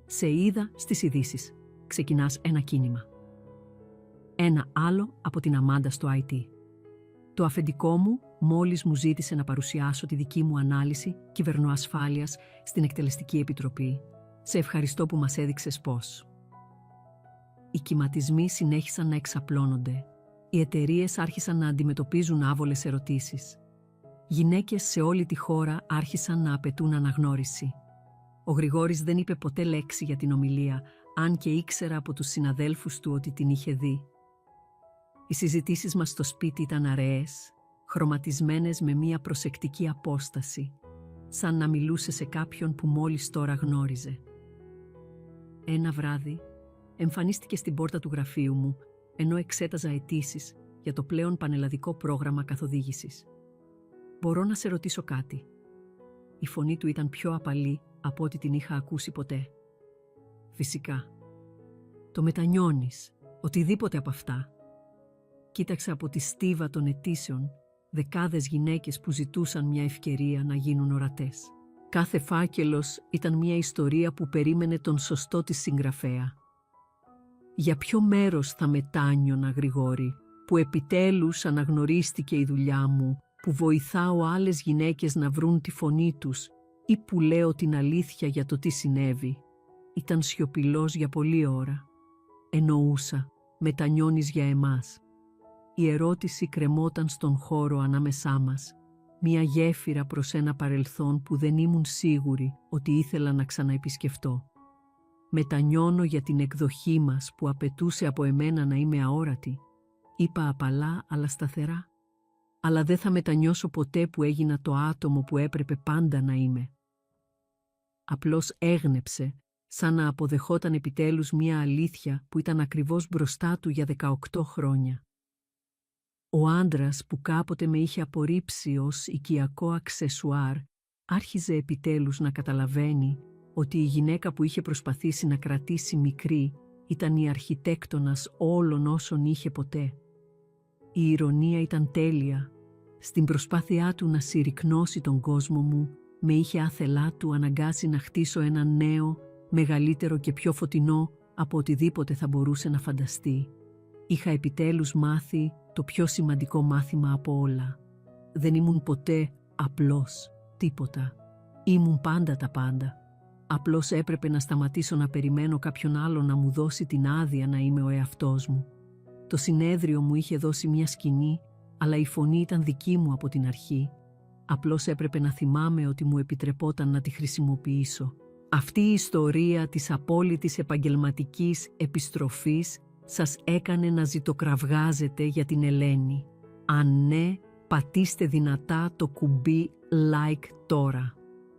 «Σε είδα στις ειδήσεις. Ξεκινάς ένα κίνημα». Ένα άλλο από την Αμάντα στο IT. Το αφεντικό μου μόλις μου ζήτησε να παρουσιάσω τη δική μου ανάλυση κυβερνοασφάλειας στην Εκτελεστική Επιτροπή. «Σε ευχαριστώ που μας έδειξες πώς». Οι κυματισμοί συνέχισαν να εξαπλώνονται. Οι εταιρείες άρχισαν να αντιμετωπίζουν άβολες ερωτήσεις. Γυναίκες σε όλη τη χώρα άρχισαν να απαιτούν αναγνώριση. Ο Γρηγόρης δεν είπε ποτέ λέξη για την ομιλία, αν και ήξερα από τους συναδέλφους του ότι την είχε δει. Οι συζητήσεις μας στο σπίτι ήταν αραιές, χρωματισμένες με μία προσεκτική απόσταση, σαν να μιλούσε σε κάποιον που μόλις τώρα γνώριζε. Ένα βράδυ εμφανίστηκε στην πόρτα του γραφείου μου, ενώ εξέταζα αιτήσεις για το πλέον πανελλαδικό πρόγραμμα καθοδήγησης. «Μπορώ να σε ρωτήσω κάτι?» Η φωνή του ήταν πιο απαλή από ό,τι την είχα ακούσει ποτέ. «Φυσικά». «Το μετανιώνεις, οτιδήποτε από αυτά?» Κοίταξα από τη στίβα των αιτήσεων δεκάδες γυναίκες που ζητούσαν μια ευκαιρία να γίνουν ορατές. Κάθε φάκελος ήταν μια ιστορία που περίμενε τον σωστό της συγγραφέα. Για ποιο μέρος θα μετάνιωνα, Γρηγόρη, που επιτέλους αναγνωρίστηκε η δουλειά μου, που βοηθάω άλλες γυναίκες να βρουν τη φωνή τους ή που λέω την αλήθεια για το τι συνέβη? Ήταν σιωπηλός για πολλή ώρα. Εννοούσα, μετανιώνεις για εμάς? Η ερώτηση κρεμόταν στον χώρο ανάμεσά μας. Μια γέφυρα προς ένα παρελθόν που δεν ήμουν σίγουρη ότι ήθελα να ξαναεπισκεφτώ. Μετανιώνω για την εκδοχή μας που απαιτούσε από εμένα να είμαι αόρατη. Είπα απαλά αλλά σταθερά. Αλλά δεν θα μετανιώσω ποτέ που έγινα το άτομο που έπρεπε πάντα να είμαι. Απλώς έγνεψε, σαν να αποδεχόταν επιτέλους μια αλήθεια που ήταν ακριβώς μπροστά του για 18 χρόνια. Ο άντρας που κάποτε με είχε απορρίψει ως οικιακό αξεσουάρ άρχιζε επιτέλους να καταλαβαίνει ότι η γυναίκα που είχε προσπαθήσει να κρατήσει μικρή ήταν η αρχιτέκτονας όλων όσων είχε ποτέ. Η ηρωνία ήταν τέλεια. Στην προσπάθειά του να συρρικνώσει τον κόσμο μου, με είχε άθελά του αναγκάσει να χτίσω ένα νέο, μεγαλύτερο και πιο φωτεινό από οτιδήποτε θα μπορούσε να φανταστεί. Είχα επιτέλους μάθει το πιο σημαντικό μάθημα από όλα. Δεν ήμουν ποτέ απλώς τίποτα. Ήμουν πάντα τα πάντα. Απλώς έπρεπε να σταματήσω να περιμένω κάποιον άλλο να μου δώσει την άδεια να είμαι ο εαυτός μου. Το συνέδριο μου είχε δώσει μια σκηνή, αλλά η φωνή ήταν δική μου από την αρχή. Απλώς έπρεπε να θυμάμαι ότι μου επιτρεπόταν να τη χρησιμοποιήσω. Αυτή η ιστορία της απόλυτης επαγγελματικής επιστροφής σας έκανε να ζητοκραυγάζετε για την Ελένη? Αν ναι, πατήστε δυνατά το κουμπί like τώρα.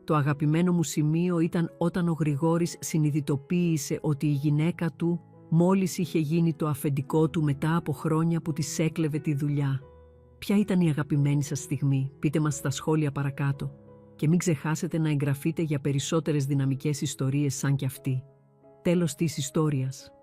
Το αγαπημένο μου σημείο ήταν όταν ο Γρηγόρης συνειδητοποίησε ότι η γυναίκα του μόλις είχε γίνει το αφεντικό του μετά από χρόνια που της έκλεβε τη δουλειά. Ποια ήταν η αγαπημένη σας στιγμή? Πείτε μας στα σχόλια παρακάτω. Και μην ξεχάσετε να εγγραφείτε για περισσότερες δυναμικές ιστορίες σαν κι αυτή. Τέλος της ιστορίας.